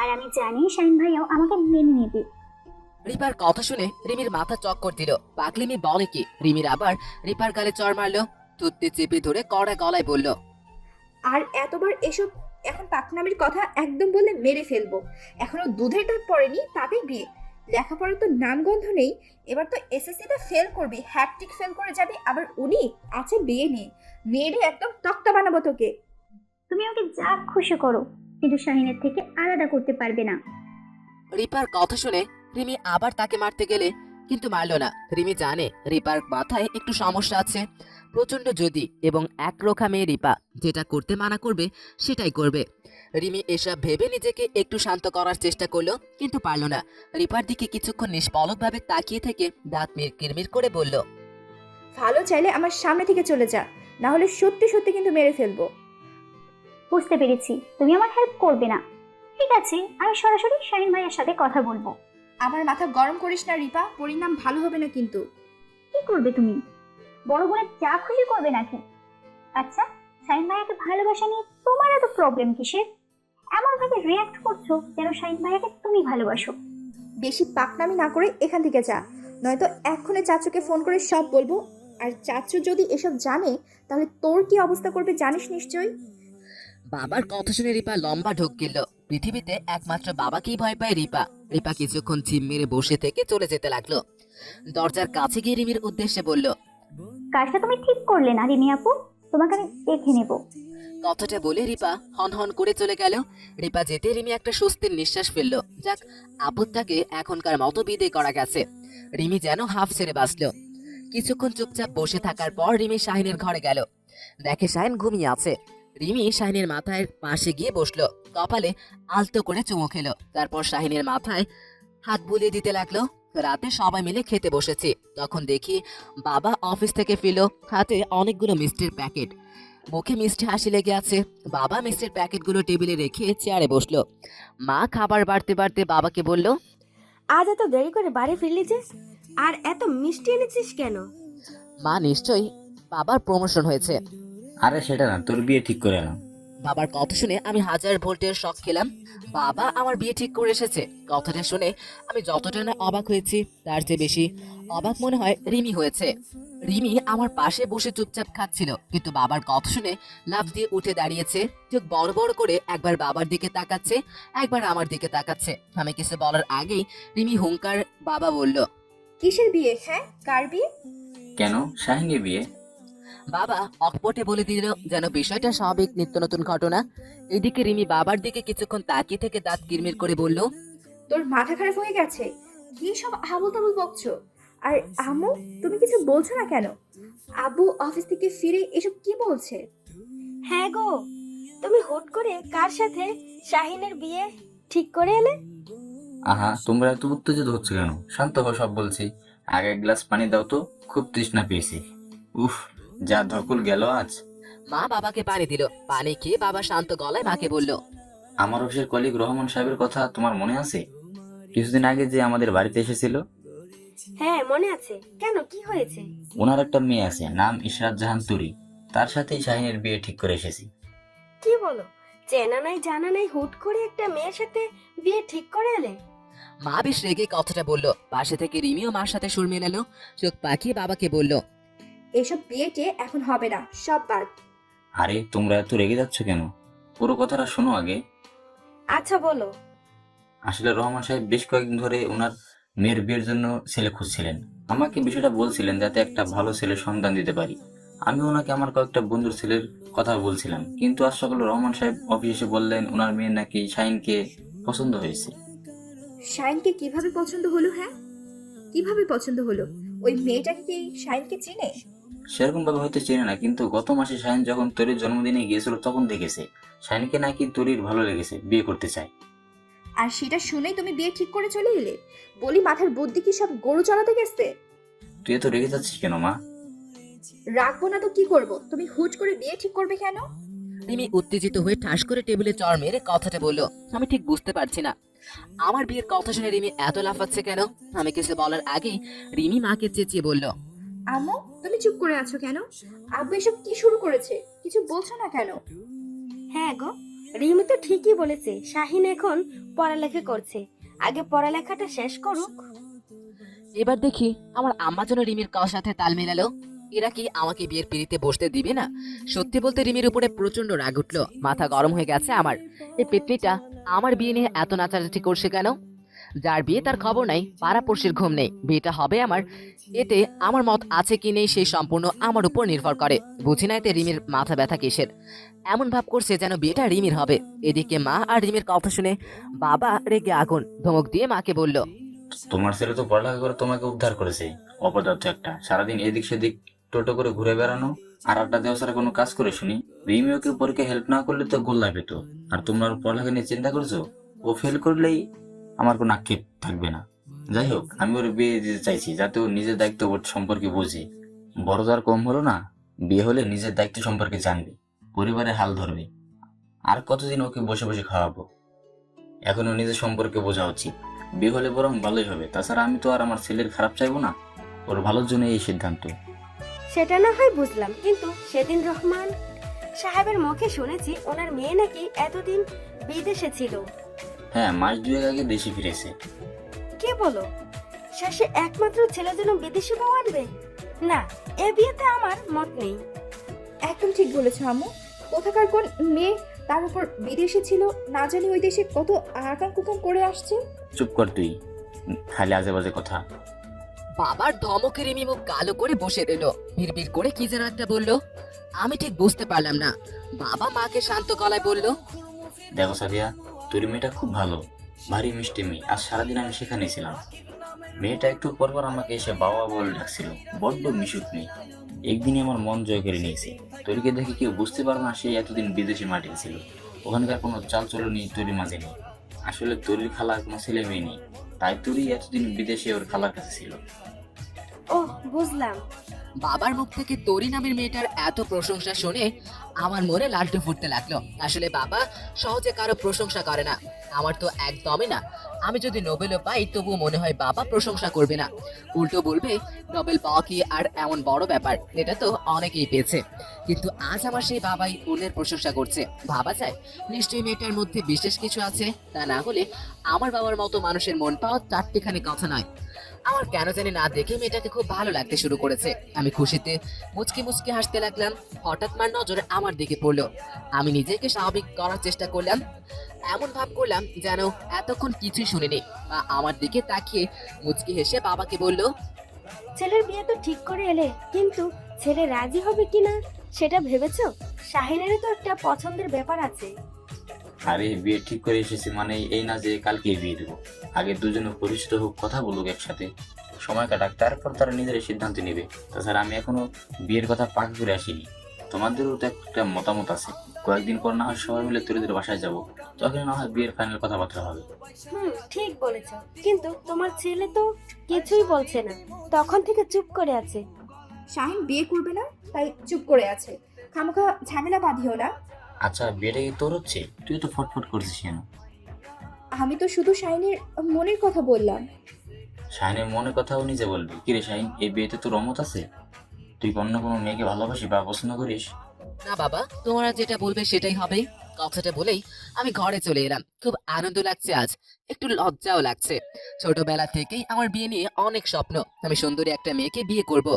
আর আমি জানি শাহিন ভাইয়াও আমাকে মেনে নেবে। রিপার কথা শুনে রিমির মাথা চক্কর দিল। পাগলিমি বলে কি? রিমির আবার রিপার গালে চড় মারলো। তুত্তি চেপে ধরে কড়া গলায় বলল, আর এতবার এসব এখন পাকনামির কথা একদম বলে মেরে ফেলবো। এখনো দুধের দাঁত পড়েনি, তাতেই বিয়ে? লেখাপড়ার তো নামগন্ধ নেই। এবার তো এসএসসিতে ফেল করবি, হ্যাটট্রিক ফেল করে যাবি, আবার উনি আছে বিয়ে নিয়ে। মেয়েরে একদম তক্তা বানাবো তোকে। তুমি ওকে যা খুশি করো, কিন্তু শাহিনের থেকে আলাদা করতে পারবে না। রিপার কথা শুনে রিমি আবার তাকে মারতে গেলে কিন্তু মারলো না। রিমি জানে রিপার মাথায় একটু সমস্যা আছে, প্রচন্ড জেদি এবং একরোখা মেয়ে রিপা। যেটা করতে মানা করবে সেটাই করবে। রিমি এসব ভেবে নিজেকে একটু শান্ত করার চেষ্টা করলো, কিন্তু পারল না। রিপার দিকে কিছুক্ষণ নিষ্পলকভাবে তাকিয়ে থেকে দাঁত কিরমির করে বলল, ভালো চাইলে আমার সামনে থেকে চলে যা, না হলে সত্যি সত্যি কিন্তু মেরে ফেলবো। বুঝতে পেরেছি, তুমি আমার হেল্প করবে না। ঠিক আছে, আমি সরাসরি শাহিন ভাইয়ের সাথে কথা বলবো। আমার মাথা গরম করিস না রিপা, পরিণাম ভালো হবে না কিন্তু। কি করবে তুমি? বড় বোনের যা খুশি করবে নাকি? আচ্ছা, শাহিন ভাইয়াকে ভালোবাসা নিয়ে তোমার এত প্রবলেম কিসের? এমন ভাবে রিয়াক্ট করছো যেন শাহিন ভাইয়াকে তুমি ভালোবাসো। বেশি পাকনামি না করে এখান থেকে যা, নয়তো এক্ষুনি চাচুকে ফোন করে সব বলবো। আর চাচু যদি এসব জানে তাহলে তোর কি অবস্থা করবে জানিস নিশ্চয়ই। বাবার কথা শুনে রিপা লম্বা ঢোক গেল। পৃথিবীতে একমাত্র বাবাকেই ভয় পায় রিপা। রিপা কিছুক্ষণ ঝিম মেরে বসে থেকে চলে যেতে লাগলো। দরজার কাছে গিয়ে রিমির উদ্দেশ্যে বলল, কাজটা তুমি ঠিক করলে না রিমি আপু, তোমাকে আমি দেখে নেব। কথাটা বলে রিপা হন হন করে চলে গেল। রিপা যেতে রিমি একটা স্বস্তির নিঃশ্বাস ফেললো। যাক, আপদটাকে এখনকার মতো বিদায় করা গেছে। রিমি যেন হাফ ছেড়ে বাঁচলো। কিছুক্ষণ চুপচাপ বসে থাকার পর রিমি শাহিনের ঘরে গেল। দেখে শাহিন ঘুমিয়ে আছে। রিমি শাহিনের মাথায় পাশে গিয়ে বসলো, কপালে আলতো করে চুমু খেলো। তারপর শাহিনের মাথায় হাত বুলিয়ে দিতে লাগলো। রাতে সবাই মিলে খেতে বসেছি, তখন দেখি বাবা অফিস থেকে ফিরলো, হাতে অনেকগুলো মিষ্টির প্যাকেট। মুখে মিষ্টি হাসি লেগে আছে। বাবা মিষ্টির প্যাকেটগুলো টেবিলে রেখে চেয়ারে বসলো। মা খাবার বাড়তে বাড়তে বাবাকে বলল, আজ এত দেরি করে বাড়ি ফিরলি যে, আর এত মিষ্টি এনেছিস কেন? মা, নিশ্চয়ই বাবার প্রমোশন হয়েছে। আরে সেটা না, তোর বিয়ে ঠিক করে না। বাবার কথা শুনে আমি 1000 ভোল্টের শক খেলাম। বাবা আমার বিয়ে ঠিক করে এসেছে। কথাটা শুনে আমি যতটা না অবাক হয়েছি, তার চেয়ে বেশি অবাক মনে হয় রিমি হয়েছে। রিমি আমার পাশে বসে চুপচাপ খাচ্ছিল, কিন্তু বাবার কথা শুনে লাফ দিয়ে উঠে দাঁড়িয়েছে। চোখ বড় বড় করে একবার বাবার দিকে তাকাচ্ছে, একবার আমার দিকে তাকাচ্ছে। আমি কিছু বলার আগেই রিমি হুঙ্কার বাবা বলল, কিসের বিয়ে? হ্যাঁ, কার বিয়ে? কেন, শাহিনের বিয়ে? বাবা অকপটে বলে দিল যেন বিষয়টা স্বাভাবিক নিত্য নতুন ঘটনা। এদিকে রিমি বাবার দিকে কিছুক্ষণ তাকিয়ে থেকে দাঁত কিরমির করে বলল, তোর মাথা খারাপ হয়ে গেছে? কি সব আবল তাবল বকছো? আর আম্মু, তুমি কিছু বলছো না কেন? আব্বু অফিস থেকে ফিরে এসব কি বলছে? হ্যাঁ গো, তুমি হুট করে কার সাথে শাহিনের বিয়ে ঠিক করে এলে? আহা, তোমরা এত উত্তেজিত হচ্ছে কেন? শান্ত হও, সব বলছি। আগে এক গ্লাস পানি দাও তো, খুব তৃষ্ণা পেয়েছি। উফ, যা ধকল গেল আজ। মা বাবাকে পানি দিল। পানি খেয়ে বাবা শান্ত গলায় মাকে বলল, আমার অফিসের কলিগ রহমান সাহেবের কথা তোমার মনে আছে? কিছুদিন আগে যে আমাদের বাড়িতে এসেছিল, হ্যাঁ মনে আছে, কেন কি হয়েছে? ওনার একটা মেয়ে আছে, নাম ইশরাত জাহান তুরি। তার সাথেই শাহিনের বিয়ে ঠিক করে এসেছি। কি বলো, চেনা নাই জানা নাই হুট করে একটা মেয়ের সাথে বিয়ে ঠিক করে এলে? মা বেশ রেগে কথাটা বলল। পাশে থেকে রিমিও মার সাথে সুর মেলালো, চোখ পাকিয়ে বাবাকে বলল, এসব বিয়েটে এখন হবে না, সব বাদ। আরে তোমরা এত রেগে যাচ্ছ কেন? পুরো কথাটা শোনো আগে। আচ্ছা বলো। আসলে রহমান সাহেব বেশ কয়েকদিন ধরে ওনার মেয়ের বিয়ের জন্য ছেলে খুঁজছিলেন। আমাকে বিষয়টা বলছিলেন যাতে একটা ভালো ছেলের সন্ধান দিতে পারি। আমি ওনাকে আমার কয়েকটা বন্ধুর ছেলের কথা বলছিলাম, কিন্তু আজ সকালে রহমান সাহেব অফিসে বললেন ওনার মেয়ে নাকি শাহিনকে পছন্দ হয়েছে। শাইনকে কিভাবে পছন্দ হলো? হ্যাঁ, কিভাবে পছন্দ হলো? ওই মেয়েটাকে কি শাইনকে চিনে? সেরকম ভাবে হয়তো চেনে না, কিন্তু গত মাসে শাহিন যখন তরির জন্মদিনে গিয়েছিল তখন দেখেছে শাহিনকে নাকি তরির ভালো লেগেছে, বিয়ে করতে চায়। আর সেটা শুনেই তুমি বিয়ে ঠিক করে চলে এলে? বলি মাথার বুদ্ধি কি সব গরু চড়াতে গেছে? তুই এত রেগে যাচ্ছিস কেন মা? রাখবো না তো কি করব? তুমি হুট করে বিয়ে ঠিক করবে কেন? রিমি উত্তেজিত হয়ে ঠাস করে টেবিলে চড় মেরে কথাটা বলল। আমি ঠিক বুঝতে পারছি না আমার বিয়ের কথা শুনে রিমি এত লাফাচ্ছে কেন। আমি কিছু বলার আগেই রিমি মাকে চেঁচিয়ে বলল, আম্মু, তুমি চুপ করে আছো কেন? আব্বু এসব কি শুরু করেছে? কিছু বলছো না কেন? হ্যাঁ গো, রিমি তো ঠিকই বলেছে, শাহিন এখন পড়ালেখা করছে, আগে পড়ালেখাটা শেষ করুক। এবার দেখি আমার আম্মা যেন রিমির কার সাথে তাল মেলালো। এরা কি আমাকে বিয়ের পিড়িতে বসতে দিবে না? সত্যি বলতে রিমির উপরে প্রচন্ড রাগ উঠলো, মাথা গরম হয়ে গেছে আমার। এই পেত্নিটা আমার বিয়ে নিয়ে এত নাচানাচি করছে কেন? যার বিয়ে তার খবর নাই, পাড়াপড়শির ঘুম নেই, বিয়েটা হবে আমার। এতে আমার মত আছে কি নেই সেই সম্পূর্ণ আমার উপর নির্ভর করে। বুঝি না এতে রিমির মাথা ব্যথা কিসের। এমন ভাব করছে যেন বিয়েটা রিমির হবে। এদিকে মা আর রিমির কথা শুনে বাবা রেগে আগুন, ধমক দিয়ে মাকে বলল, তোমার ছেলে তো পড়ালেখা করে তোমাকে উদ্ধার করেছে, অপদার্থ একটা। সারাদিন এদিক সেদিক টোটো করে ঘুরে বেড়ানো আর আড্ডা দেওয়া ছাড়া কোনো কাজ করে শুনি? রিমি ওকে পরীক্ষা হেল্প না করলে তো গোল্লা পেত। আর তোমরা ওর পড়ালেখা নিয়ে চিন্তা করছো? ও ফেল করলেই আমার কোনো আক্ষেপ থাকবে না। যাই হোক, আমি ওর বিয়ে দিতে চাইছি যাতে ও নিজের দায়িত্ব বোধ সম্পর্কে বোঝে। বড় তো আর কম হলো না, বিয়ে হলে নিজের দায়িত্ব সম্পর্কে জানবে, পরিবারের হাল ধরবে। আর কতদিন ওকে বসে বসে খাওয়াবো? এখনো নিজের সম্পর্কে বোঝা উচিত। বিয়ে হলে বরং ভালোই হবে। তাছাড়া আমি তো আর আমার ছেলের খারাপ চাইবো না। ওর ভালোর জন্য এই সিদ্ধান্ত। সেটা না হয় বুঝলাম, কিন্তু সেদিন রহমান সাহেবের মুখে শুনেছি ওনার মেয়ে নাকি এতদিন বিদেশে ছিল। হ্যাঁ, মাস দুয়েক আগে দেশে ফিরেছে। কে বলো? শেষে একমাত্র ছেলের জন্য বিদেশি বউ আনবে? না, এ বিয়েতে আমার মত নেই। একদম ঠিক বলেছো আম্মু। কোথাকার কোন মেয়ে, তার উপর বিদেশে ছিল, না জানি ওই দেশে কত আকাম কুকাম করে আসছে। চুপ কর তুই, খালি আজে বাজে কথা। বাবার ধমকে রিমি মুখ কালো করে বসে রইল। বিড়বিড় করে কি যেন একটা বললো, আমি ঠিক বুঝতে পারলাম না। বাবা মাকে শান্ত গলায় বলল, দেখো সাদিয়া, তোর মেয়েটা খুব ভালো, ভারী মিষ্টি মেয়ে। আজ সারাদিন আমি সেখানে ছিলাম। মেয়েটা একটু পরপর আমাকে এসে বাবা বলে ডাকছিল। বড্ড মিশুক মেয়ে, একদিনই আমার মন জয় করে নিয়েছে। তরিকে দেখে কেউ বুঝতে পারবে না সে এতদিন বিদেশি মাটিতে ছিল। ওখানকার কোনো চালচলনই তরির মাঝে নেই। আসলে তরির খালার কোনো ছেলে মেয়ে নেই, তাই তরি এতদিন বিদেশে ওর খালার কাছে ছিল। ও বুঝলাম। বাবার মুখ থেকে তরি নামের মেয়েটার এত প্রশংসা শুনে আমার মনে লালটু ফুটতে লাগলো। আসলে বাবা সহজে কারো প্রশংসা করে না, আমার তো একদমই না। আমি যদি নোবেলও পাই তবুও মনে হয় বাবা প্রশংসা করবে না, উল্টো বলবে নোবেল পাওয়া কি আর এমন বড় ব্যাপার, এটা তো অনেকেই পেয়েছে। কিন্তু আজ আমার সেই বাবাই অন্যের প্রশংসা করছে। ভাবা যায় নিশ্চয়ই মেয়েটার মধ্যে বিশেষ কিছু আছে, তা না হলে আমার বাবার মতো মানুষের মন পাওয়া চারটিখানি কথা নয়। আমার কেন জানি না দেখে মেয়েটাকে খুব ভালো লাগতে শুরু করেছে। আমি খুশিতে মুচকি মুচকি হাসতে লাগলাম। হঠাৎ মার নজর আমার দিকে পড়লো। আমি নিজেকে স্বাভাবিক করার চেষ্টা করলাম, এমন ভাব করলাম যেন এতক্ষণ কিছুই শুনিনি। মা আমার দিকে তাকিয়ে মুচকি হেসে বাবাকে বলল, ছেলের বিয়ে তো ঠিক করে এলে, কিন্তু ছেলে রাজি হবে কিনা সেটা ভেবেছো? শাহিনেরও তো একটা পছন্দের ব্যাপার আছে। আরে বিয়ে ঠিক করে এসেছি মানে এই না যে কালকে বিয়ে দেবো। আগে দুজনে পরিচিত হোক, কথা বলুক একসাথে, সময় কাটাক, তারপর তারা নিজের সিদ্ধান্ত নেবে। তাছাড়া আমি এখনো বিয়ের কথা পাকা করে আসিনি। তোমাদেরও তো একটা মতামত আছে। কয়েকদিন পর না হয় সবাই মিলে তোদের বাসায় যাব, তখন না হয় বিয়ের ফাইনাল কথাবার্তা হবে। ঠিক বলেছো, কিন্তু তোমার ছেলে তো কিছুই বলছে না, তখন থেকে চুপ করে আছে। শাহিন বিয়ে করবে না তাই চুপ করে আছে। খামোখা ঝামেলা বাঁধিও না। আচ্ছা, বিয়েটা কি তোর হচ্ছে? তুই তো ফটফট করছিস কেন? আমি তো শুধু শাহিনের মনের কথা বললাম। শাহিনের মনের কথাও নিজে বলবি? কিরে শাহিন, এই বিয়েতে তোর অমত আছে? তুই কি অন্য কোনো মেয়েকে ভালোবাসি বা পছন্দ করিস? না বাবা, তোমরা যেটা বলবে সেটাই হবে। কথাটা বলেই আমি ঘরে চলে এলাম। খুব আনন্দ লাগছে আজ, একটু লজ্জাও লাগছে। ছোটবেলা থেকেই আমার বিয়ে নিয়ে অনেক স্বপ্ন। আমি সুন্দরী একটা মেয়েকে বিয়ে করব,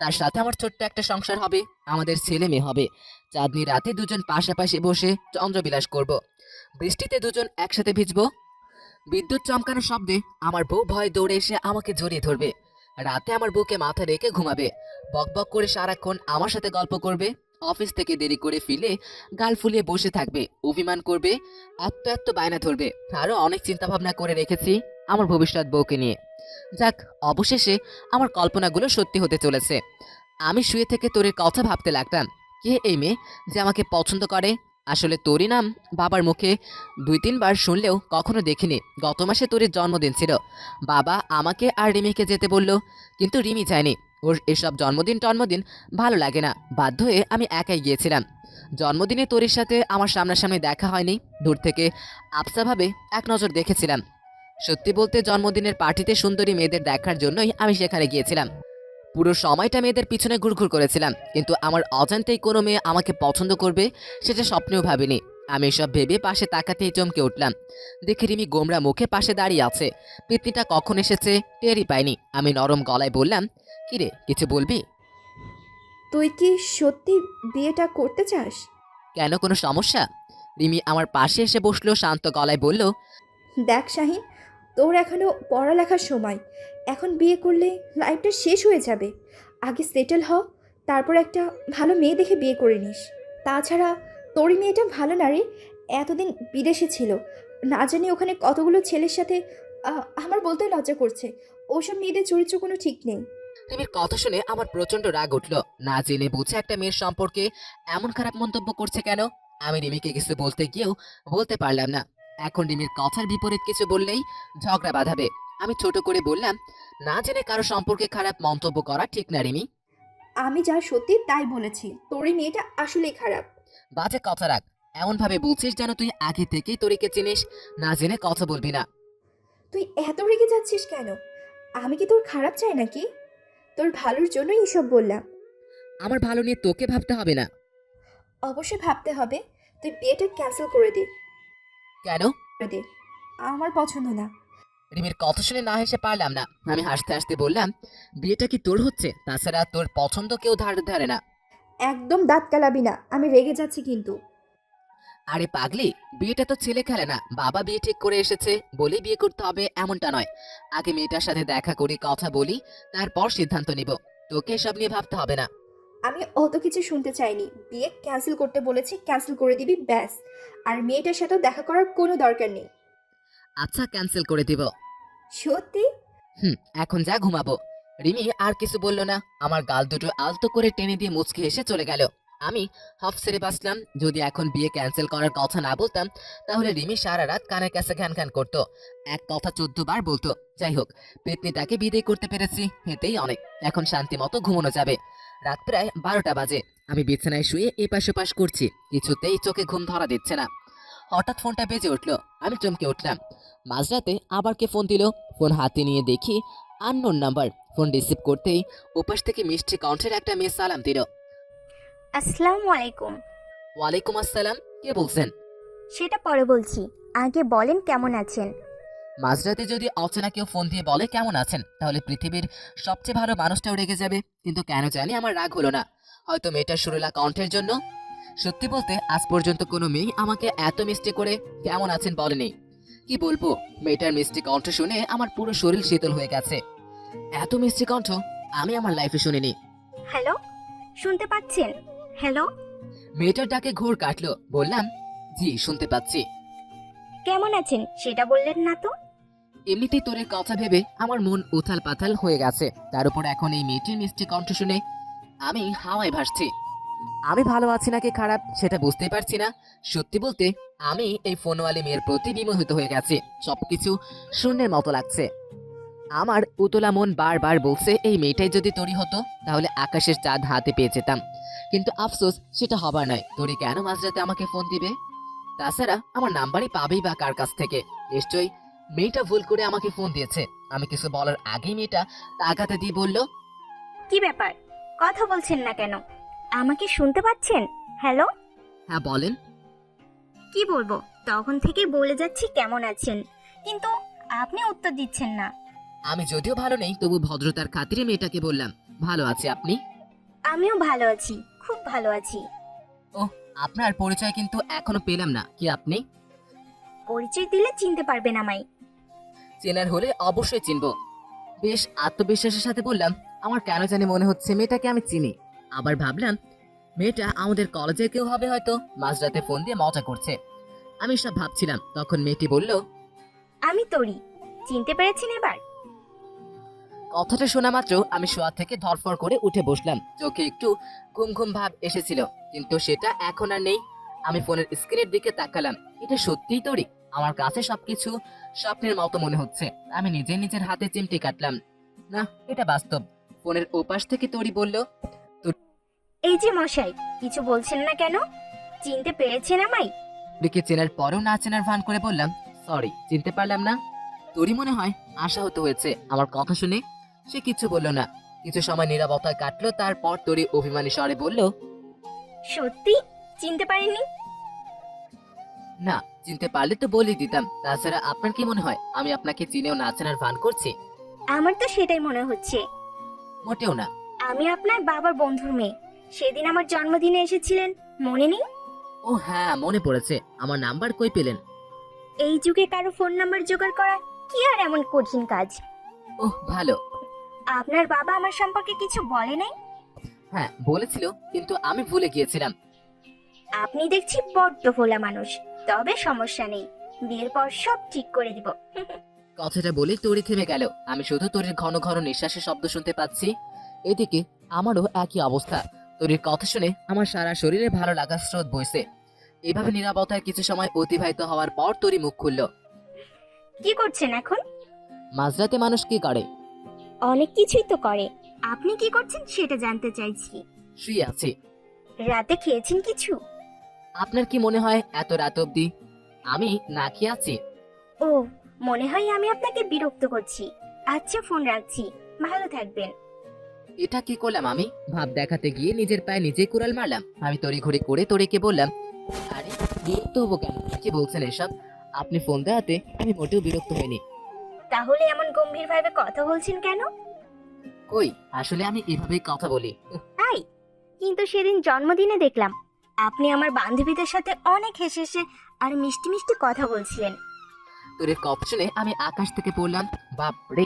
তার সাথে আমার ছোট্ট একটা সংসার হবে, আমাদের ছেলে মেয়ে হবে। চাঁদনি রাতে দুজন পাশাপাশি বসে চন্দ্রবিলাস করব, বৃষ্টিতে দুজন একসাথে ভিজবো। বিদ্যুৎ চমকানোর শব্দে আমার বউ ভয় দৌড়ে এসে আমাকে জড়িয়ে ধরবে। রাতে আমার বুকে মাথা রেখে ঘুমাবে, বকবক করে সারাক্ষণ আমার সাথে গল্প করবে। অফিস থেকে দেরি করে ফিরলে গাল ফুলিয়ে বসে থাকবে, অভিমান করবে, এত এত বায়না ধরবে। আরো অনেক চিন্তা ভাবনা করে রেখেছি আমার ভবিষ্যৎ বউকে নিয়ে। যাক, অবশেষে আমার কল্পনাগুলো সত্যি হতে চলেছে। আমি শুয়ে থেকে তোরের কথা ভাবতে লাগতাম, কে এই মেয়ে যে আমাকে পছন্দ করে। আসলে তোরই নাম বাবার মুখে 2-3 বার শুনলেও কখনো দেখিনি। গত মাসে তোরের জন্মদিন ছিল, বাবা আমাকে আর রিমিকে যেতে বলল, কিন্তু রিমি যায়নি। ওর এসব জন্মদিন ভালো লাগে না, বাধ্য হয়ে আমি একাই গিয়েছিলাম। জন্মদিনে তোরের সাথে আমার সামনাসামনি দেখা হয়নি, দূর থেকে আবসাভাবে এক নজর দেখেছিলাম। সত্যি বলতে জন্মদিনের পার্টিতে সুন্দরী মেয়েদের দেখার জন্যই আমি সেখানে গিয়েছিলাম। পুরো সময়টা মেয়েদের পিছনে ঘুরঘুর করেছিলাম, কিন্তু আমার অজান্তেই কোনো মেয়ে আমাকে পছন্দ করবে সেটা স্বপ্নেও ভাবিনি। আমি এসব ভেবে পাশে তাকাতেই চমকে উঠলাম। দেখে রিমি গোমরা মুখে পাশে দাঁড়িয়ে আছে। পেতনিটা কখন এসেছে টেরই পাইনি। আমি নরম গলায় বললাম, কিরে কিছু বলবি? তুই কি সত্যি বিয়েটা করতে চাস? কেন, কোনো সমস্যা? রিমি আমার পাশে এসে বসলো, শান্ত গলায় বলল, দেখ শাহিন, তোর এখনো পড়ালেখার সময়। এখন বিয়ে করলে লাইফটা শেষ হয়ে যাবে। আগে সেটেল হ, তারপর একটা ভালো মেয়ে দেখে বিয়ে করে নিস। তাছাড়া তোরই মেয়েটা ভালো না রে, এতদিন বিদেশে ছিল, না জানি ওখানে কতগুলো ছেলের সাথে। আমার বলতে লজ্জা করছে, ওসব মেয়েদের চরিত্র কোনো ঠিক নেই। রিমির কথা শুনে আমার প্রচন্ড রাগ উঠলো। না জেনে বুঝে একটা মেয়ের সম্পর্কে এমন খারাপ মন্তব্য করছে কেন? আমি রিমিকে কিছু বলতে গিয়েও বলতে পারলাম না। এখন রিমির কথার বিপরীত কিছু বললেই ঝগড়া বাঁধাবে। আমি ছোট করে বললাম, না জেনে কারো সম্পর্কে খারাপ মন্তব্য করা ঠিক না রিমি। আমি যা সত্যি তাই বলেছি, তোরই মেয়েটা আসলেই খারাপ। বাজে কথা রাখ, এমন ভাবে বলছিস যেন তুই আগে থেকেই তোরিকে চিনিস। না জেনে কথা বলবি না। তুই এত রেগে যাচ্ছিস কেন? আমি কি তোর খারাপ চাই নাকি? তোর ভালোর জন্যই এসব বললাম। আমার ভালো নিয়ে তোকে ভাবতে হবে না। অবশ্যই ভাবতে হবে। তুই বিয়েটা ক্যান্সেল করে দে। কেন? করে দে, আমার পছন্দ না। রিমির কথা শুনে না হেসে পারলাম না। আমি হাসতে হাসতে বললাম, বিয়েটা কি তোর হচ্ছে? তাছাড়া তোর পছন্দ কেউ ধারে না। একদম দাঁত কালাবি না, আমি রেগে যাচ্ছি কিন্তু। আরে পাগলি, বিয়েটা তো ছেলে খেলে না। বাবা বিয়ে ঠিক করে এসেছে বলে বিয়ে করতে হবে এমনটা নয়। আগে মেয়েটার সাথে দেখা করি, কথা বলি, তারপর সিদ্ধান্ত নিব। তোকে সব নিয়ে ভাবতে হবে না। আমি অত কিছু শুনতে চাইনি। বিয়ে ক্যান্সেল করতে বলেছি, ক্যান্সেল করে দিবি ব্যাস। আর মেয়েটার সাথেও দেখা করার কোনো দরকার নেই। আচ্ছা, ক্যান্সেল করে দিব। সত্যি? এখন যা ঘুমাবো। রিমি আর কিছু বলল না। আমার গাল দুটো আলতো করে টেনে দিয়ে মুচকে হেসে চলে গেল। আমি হাফ ছেড়ে বাঁচলাম। যদি এখন বিয়ে ক্যান্সেল করার কথা না বলতাম, তাহলে রিমি সারা রাত কানের কাছে ঘ্যান ঘ্যান করতো, এক কথা 14 বার বলতো। যাই হোক, পেতনিটাকে বিদায় করতে পেরেছি, এতেই অনেক। এখন শান্তি মতো ঘুমানো যাবে। রাত প্রায় 12টা বাজে। আমি বিছানায় শুয়ে এপাশ ওপাশ করছি, কিছুতেই চোখে ঘুম ধরা দিচ্ছে না। হঠাৎ ফোনটা বেজে উঠলো। আমি চমকে উঠলাম। মাঝরাতে আবার কে ফোন দিল। ফোন হাতে নিয়ে দেখি আননোন নাম্বার। ফোন রিসিভ করতেই ওপাশ থেকে মিষ্টি কণ্ঠের একটা মেয়ে সালাম দিল। আসসালামু আলাইকুম। ওয়ালাইকুম আসসালাম, কে বলছেন? সেটা পরে বলছি, আগে বলেন কেমন আছেন? মাঝরাতে যদি অচেনা কেউ ফোন দিয়ে বলে কেমন আছেন, তাহলে পৃথিবীর সবচেয়ে ভালো মানুষটাও রেগে যাবে। কিন্তু কেন জানি আমার রাগ হলো না। হয়তো মেয়েটার সুরেলা কণ্ঠের জন্য। সত্যি বলতে আজ পর্যন্ত কোনো মেয়ে আমাকে এত মিষ্টি করে কেমন আছেন বলেনি। কি বলবো, মেয়েটার মিষ্টি কণ্ঠ শুনে আমার পুরো শরীর শীতল হয়ে গেছে। এত মিষ্টি কণ্ঠ আমি আমার লাইফে শুনিনি। হ্যালো, শুনতে পাচ্ছেন? হ্যালো, মেয়েটার ডাকে ঘোর কাটলো। বললাম, জি শুনতে পাচ্ছি। কেমন আছেন সেটা বললেন না তো? এমনিতেই তোরের কথা ভেবে আমার মন উথাল পাথাল হয়ে গেছে, তার উপর এখন এই মেয়েটির মিষ্টি কণ্ঠ শুনে আমি হাওয়ায় ভাসছি। আমি ভালো আছি নাকি খারাপ সেটা বুঝতে পারছি না। সত্যি বলতে আমি এই ফোনওয়ালি মেয়ের প্রতি বিমোহিত হয়ে গেছি। সবকিছু শূন্যের মতো লাগছে। আমার উতলা মন বারবার বলছে, এই মেয়েটাই যদি তোরই হতো তাহলে আকাশের চাঁদ হাতে পেয়ে যেতাম। কিন্তু আফসোস, সেটা হবার নয়। তোরই কেন মাঝরাতে আমাকে ফোন দিবে? তাছাড়া আমার নাম্বারই পাবেই বা কার কাছ থেকে? নিশ্চয়ই মেয়েটা ভুল করে আমাকে ফোন দিয়েছে। আমি কিছু বলার আগেই মেয়েটা তাকাতে দিয়ে বলল, কি ব্যাপার, কথা বলছেন না কেন? আমাকে শুনতে পাচ্ছেন? হ্যালো? হ্যাঁ বলেন। কি বলবো, তখন থেকেই বলে যাচ্ছি কেমন আছেন, কিন্তু আপনি উত্তর দিচ্ছেন না। আমি যদিও ভালো নেই, তবু ভদ্রতার খাতিরে মেয়েটাকে বললাম, ভালো আছে আপনি? আমিও ভালো আছি, খুব ভালো আছি। আপনার পরিচয় কিন্তু এখনো পেলাম না, কি আপনি? পরিচয় দিলে চিনতে পারবেন আমায়। চেনার হলে অবশ্যই চিনবো। বেশ আত্মবিশ্বাসের সাথে বললাম, আমার কেন জানি মনে হচ্ছে মেয়েটাকে আমি চিনি। আবার ভাবলাম মেয়েটা আমাদের কলেজের কেউ হবে, হয়তো মাঝরাতে ফোন দিয়ে মজা করছে। আমি সব ভাবছিলাম, তখন মেয়েটি বলল, আমি তরি, চিনতে পেরেছেন এবার? কথাটা শোনা মাত্র আমি শোয়া থেকে ধরফর করে উঠে বসলাম। চোখে একটু ঘুম ঘুম ভাব এসেছিল, কিন্তু সেটা এখন আর নেই। আমি ফোনের স্ক্রিনের দিকে তাকালাম। এটা সত্যিই তরি? আমার কাছে সবকিছু স্বপ্নের মতো মনে হচ্ছে। আমি নিজের হাতে চিমটি কাটলাম। না, এটা বাস্তব। ফোনের ওপাশ থেকে তরি বলল, এই যে মশাই, কিছু বলছেন না কেন? চিনতে পেরেছেন আমায়? তরিকে চেনার পরেও না চেনার ভান করে বললাম, সরি, চিনতে পারলাম না। তরি মনে হয় আশাহত হয়েছে আমার কথা শুনে। সে কিছু বলল না। কিছু সময় নীরবতায় কাটলো, তারপর তরি অভিমানী স্বরে বলল, সত্যি চিনতে পারেননি? না, চিনতে পারলে তো বলেই দিতাম। তাছাড়া আপনার কি মনে হয় আমি আপনাকে চিনেও না চেনার ভান করছি? আমার তো সেটাই মনে হচ্ছে। মোটেও না। আমি আপনার বাবার বন্ধুর মেয়ে, সেদিন আমার জন্মদিনে এসেছিলেন, মনে নেই? ও হ্যাঁ, মনে পড়েছে। আমার নাম্বার কই পেলেন? এই যুগে কারো ফোন নাম্বার জোগাড় করা কি আর এমন কঠিন কাজ? ওহ ভালো। আপনার বাবা আমার সম্পর্কে কিছু বলে নাই? হ্যাঁ বলেছিল, কিন্তু আমি ভুলে গিয়েছিলাম। আপনি দেখছি বড্ড ভোলা মানুষ। তবে সমস্যা নেই, বিয়ের পর সব ঠিক করে দিব। কথাটা বলে তরি থেমে গেল। আমি শুধু তরির ঘন ঘন নিঃশ্বাসের শব্দ শুনতে পাচ্ছি। এদিকে আমারও একই অবস্থা। তরির কথা শুনে আমার সারা শরীরে ভালো লাগার স্রোত বইছে। এভাবে নীরবতায় কিছু সময় অতিবাহিত হওয়ার পর তরি মুখ খুলল। কি করছেন এখন? মাঝরাতে মানুষ কি করে? অনেক কিছুই তো করে, আপনি কি করছেন সেটা জানতে চাইছি। শুয়ে আছি। রাতে খেয়েছেন কিছু? আপনার কি মনে হয় এত রাত অবধি আমি না খেয়ে আছি? ও, মনে হয় আমি আপনাকে বিরক্ত করছি। আচ্ছা, ফোন রাখছি, ভালো থাকবেন। এটা কি করলাম আমি? ভাব দেখাতে গিয়ে নিজের পায়ে নিজেই কুড়াল মারলাম। আমি তড়িঘড়ি করে তরিকে বললাম, আরে বিরক্ত হবো কেন? কি বলছেন এসব? আপনি ফোন দেওয়াতে আমি মোটেও বিরক্ত হইনি। তাহলে এমন গম্ভীর ভাবে কথা বলছেন কেন? কই, আসলে আমি এভাবেই কথা বলি। তাই? কিন্তু সেদিন জন্মদিনে দেখলাম আপনি আমার বান্ধবীদের সাথে অনেক হেসে হেসে আর মিষ্টি মিষ্টি কথা বলছিলেন। তোর কথা শুনে আমি আকাশ থেকে পড়লাম। বাপ রে,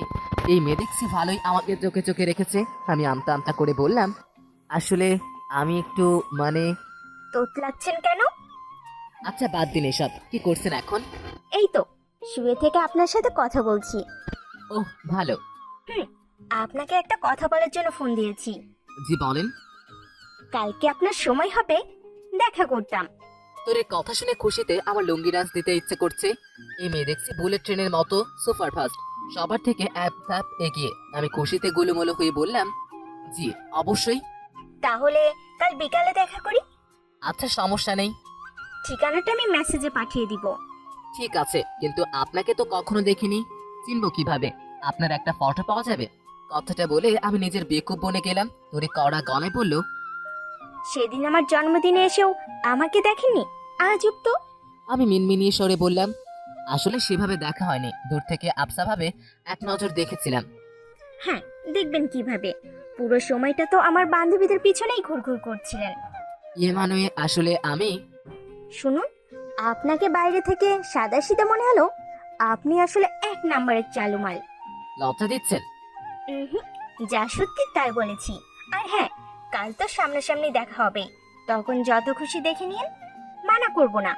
এই মেয়ে দেখছি ভালোই আমাকে চোখে চোখে রেখেছে। আমি আমতা আমতা করে বললাম, আসলে আমি একটু তোতলাচ্ছেন কেন? আচ্ছা বাদ দিন এসব। কি করছেন এখন? এই তো শুয়ে থেকে আপনার সাথে কথা বলছি। ওহ ভালো। আপনাকে একটা কথা বলার জন্য ফোন দিয়েছি। জি বলেন। কালকে আপনার সময় হবে, দেখা করতাম। তোর কথা শুনে খুশিতে আমার লুঙ্গি ডান্স দিতে ইচ্ছে করছে। এই মেয়ে দেখছি বুলেট ট্রেনের মতো সুপার ফাস্ট, সবার থেকে অ্যাপ ফ্যাপ এগিয়ে। আমি খুশিতে গোলুমোলো হয়ে বললাম, জি অবশ্যই। তাহলে কাল বিকালে দেখা করি। আচ্ছা সমস্যা নেই। ঠিকানাটা আমি মেসেজে পাঠিয়ে দিব। ঠিক আছে, কিন্তু আপনাকে তো কখনো দেখিনি, চিনবো কিভাবে? আপনার একটা ফটো পাওয়া যাবে? কথাটা বলে আমি নিজের বেকুব বনে গেলাম। তোরে কড়া গলায় বলল, সেদিন আমার জন্মদিনে এসেও আমাকে দেখেননি, আজব তো। আমি মিনমিনিয়ে স্বরে বললাম, আসলে সেভাবে দেখা হয়নি, দূর থেকে আবসা ভাবে এক নজর দেখেছিলাম। হ্যাঁ, দেখবেন কিভাবে? পুরো সময়টা তো আমার বান্ধবীদের পিছনেই ঘুরঘুর করছিলেন। ইয়ে মানে আসলে আমি শুনুন, আপনাকে বাইরে থেকে সাদাসিধা মনে হলো, আপনি আসলে এক নাম্বারের চালু মাল। লজ্জা দিচ্ছেন? উহুম, যা সত্যি তাই বলেছি। আর হ্যাঁ, কাল তো সামনাসামনি দেখা হবে, তখন যত খুশি দেখে নিন, মানা করব না।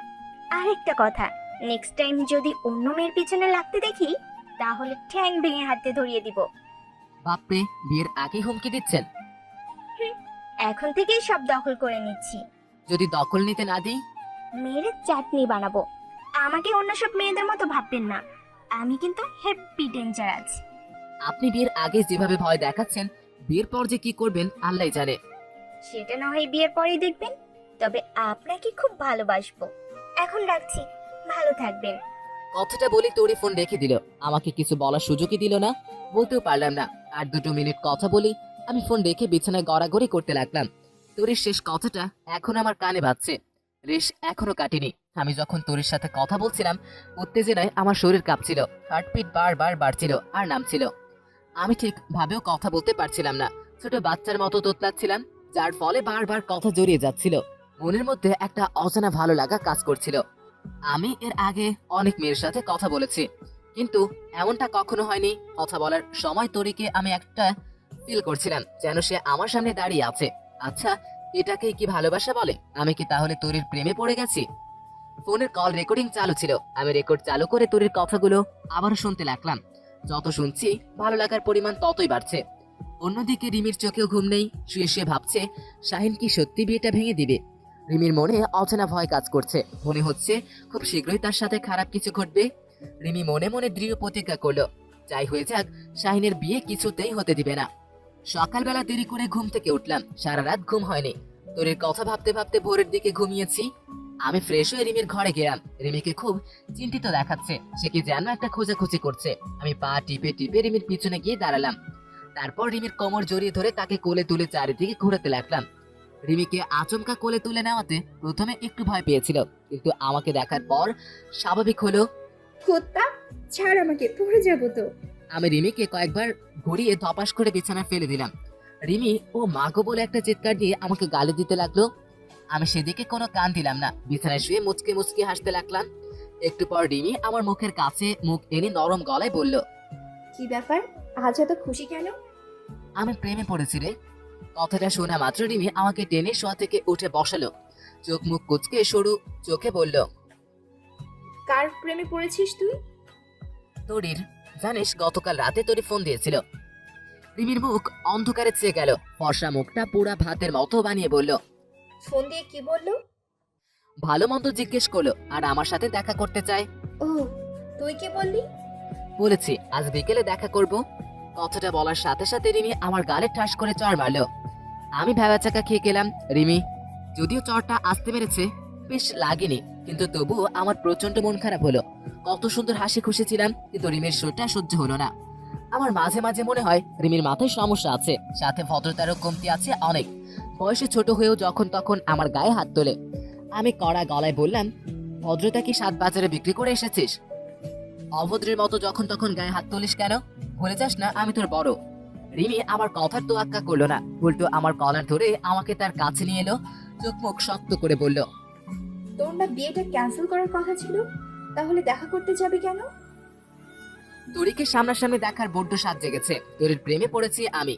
আরেকটা কথা, নেক্সট টাইম যদি অন্য মেয়ের পিছনে লাগতে দেখি, তাহলে ঠ্যাং ভেঙে হাতে ধরিয়ে দিব। বাপরে, বিয়ের আগে হুমকি দিচ্ছেন? এখন থেকেই সব দখল করে নিচ্ছি। যদি দখল নিতে না দিই? মেয়ের চাটনি বানাবো। আমাকে অন্য সব মেয়েদের মতো ভাববেন না, আমি কিন্তু হ্যাপি ডেঞ্জারাস। আপনি বিয়ের আগে যেভাবে ভয় দেখাচ্ছেন, বিয়ের পর যে কি করবেন আল্লাহ জানে। সেটা না হয় বিয়ের পরেই দেখবেন, তবে আপনাকে খুব ভালোবাসবো, এখন রাখছি, ভালো থাকবেন। কথাটা বলে তরি ফোন রেখে দিল। আমাকে কিছু বলার সুযোগই দিল না, বলতেও পারলাম না। আর 2 মিনিট কথা বলি আমি ফোন রেখে বিছানায় গড়াগড়ি করতে লাগলাম। তরির শেষ কথাটা এখন আমার কানে বাজছে। রেশ এখনো কাটেনি। আমি যখন তরির সাথে কথা বলছিলাম, উত্তেজনায় আমার শরীর কাঁপছিল, হার্টবিট বারবার বাড়ছিল আর নামছিল। আমি ঠিক ভাবেও কথা বলতে পারছিলাম না, ছোট বাচ্চার মতো তোতলাচ্ছিলাম, যার ফলে বারবার কথা জড়িয়ে যাচ্ছিল। মনের মধ্যে একটা অজানা ভালো লাগা কাজ করছিল। আমি এর আগে অনেক মেয়ের সাথে কথা বলেছি, কিন্তু এমনটা কখনো হয়নি। কথা বলার সময় তরিকে আমি একটা ফিল করছিলাম, যেন সে আমার সামনে দাঁড়িয়ে আছে। আচ্ছা, এটাকেই কি ভালোবাসা বলে? আমি কি তাহলে তরির প্রেমে পড়ে গেছি? ফোনের কল রেকর্ডিং চালু ছিল। আমি রেকর্ড চালু করে তরির কথাগুলো আবারও শুনতে লাগলাম। যত শুনছি ভালো লাগার পরিমাণ ততই বাড়ছে। অন্যদিকে রিমির চোখেও ঘুম নেই। শুয়ে শুয়ে ভাবছে শাহিন কি সত্যি বিয়েটা ভেঙে দিবে। রিমির মনে অচেনা ভয় কাজ করছে। মনে হচ্ছে খুব শীঘ্রই তার সাথে খারাপ কিছু ঘটবে। রিমি মনে মনে দৃঢ় প্রতিজ্ঞা করলো, যাই হয়ে যাক শাহিনের বিয়ে কিছুতেই হতে দিবে না। সকালবেলা দেরি করে ঘুম থেকে উঠলাম, সারা রাত ঘুম হয়নি। তোরের কথা ভাবতে ভাবতে ভোরের দিকে ঘুমিয়েছি। আমি ফ্রেশ হয়ে রিমির ঘরে গেলাম। রিমিকে খুব চিন্তিত দেখাচ্ছে, সে কি যেন একটা খোঁজাখুঁজি করছে। আমি পা টিপে টিপে রিমির পিছনে গিয়ে দাঁড়ালাম। তারপর রিমির কোমর জড়িয়ে ধরে তাকে কোলে তুলে চারিদিকে ঘোরাতে লাগলাম। রিমিকে আচমকা কোলে তুলে নেওয়াতে প্রথমে একটু ভয় পেয়েছিল, কিন্তু আমাকে দেখার পর স্বাভাবিক হলো। কুত্তা, ছাড় আমাকে, পড়ে যাবো তো। আমি রিমিকে কয়েকবার ঘুরিয়ে ধপাস করে বিছানায় ফেলে দিলাম। রিমি ও মাগো বলে একটা চিৎকার দিয়ে আমাকে গালি দিতে লাগলো। আমি সেদিকে কোনো কান দিলাম না, বিছানায় শুয়ে মুচকে মুচকে হাসতে লাগলাম। একটু পর রিমি আমার মুখের কাছে মুখ এনে নরম গলায় বলল, কি ব্যাপার, আজ এত খুশি কেন? আমি প্রেমে পড়েছি রে। কথাটা শোনা মাত্র রিমি আমাকে টেনে শোয়া থেকে উঠে বসালো। চোখ মুখ কুচকে সরু চোখে বলল, কার প্রেমে পড়েছিস তুই? তরির। জানিস, গতকাল রাতে তরি ফোন দিয়েছিল। রিমির মুখ অন্ধকারে চেয়ে গেল। ফর্সা মুখটা পুরা ভাতের মতো বানিয়ে বলল, ফোন দিয়ে কি বললো? ভালো মন্দ জিজ্ঞেস করলো আর আমার সাথে দেখা করতে চায়। ও, তুই কি বললি? বলেছি আজ বিকেলে দেখা করব। কথাটা বলার সাথে সাথে রিমি আমার গালে ঠাস করে চড় মারলো। আমি ভেবাচাকা খেয়ে গেলাম। রিমি যদিও চড়টা আসতে পেরেছে, বেশ লাগেনি, কিন্তু তবুও আমার প্রচন্ড মন খারাপ হলো। কত সুন্দর হাসি খুশি ছিলাম, কিন্তু রিমির শোটা সহ্য হলো না। আমার মাঝে মাঝে মনে হয় রিমির মাথায় সমস্যা আছে, সাথে ভদ্রতারও কমতি আছে অনেক। বয়সে ছোট হয়েও যখন তখন আমার গায়ে হাত তোলে। আমি কড়া গলায় বললাম, ভদ্রতা কি 7 বাজারে বিক্রি করে এসেছিস? অভদ্রের মতো যখন তখন গায়ে হাত তুলিস কেন? ভুলে যাস না আমি তোর বড়। রিমি আমার কথার তোয়াক্কা করলো না, উল্টো আমার কলার ধরে আমাকে তার কাছে নিয়ে এলো। চোখ মুখ শক্ত করে বলল, তোর না বিয়েটা ক্যান্সেল করার কথা ছিল, তাহলে দেখা করতে যাবে কেন? তরিকে সামনাসামনি দেখার বড্ড স্বাদ জেগেছে। তরির প্রেমে পড়েছি আমি।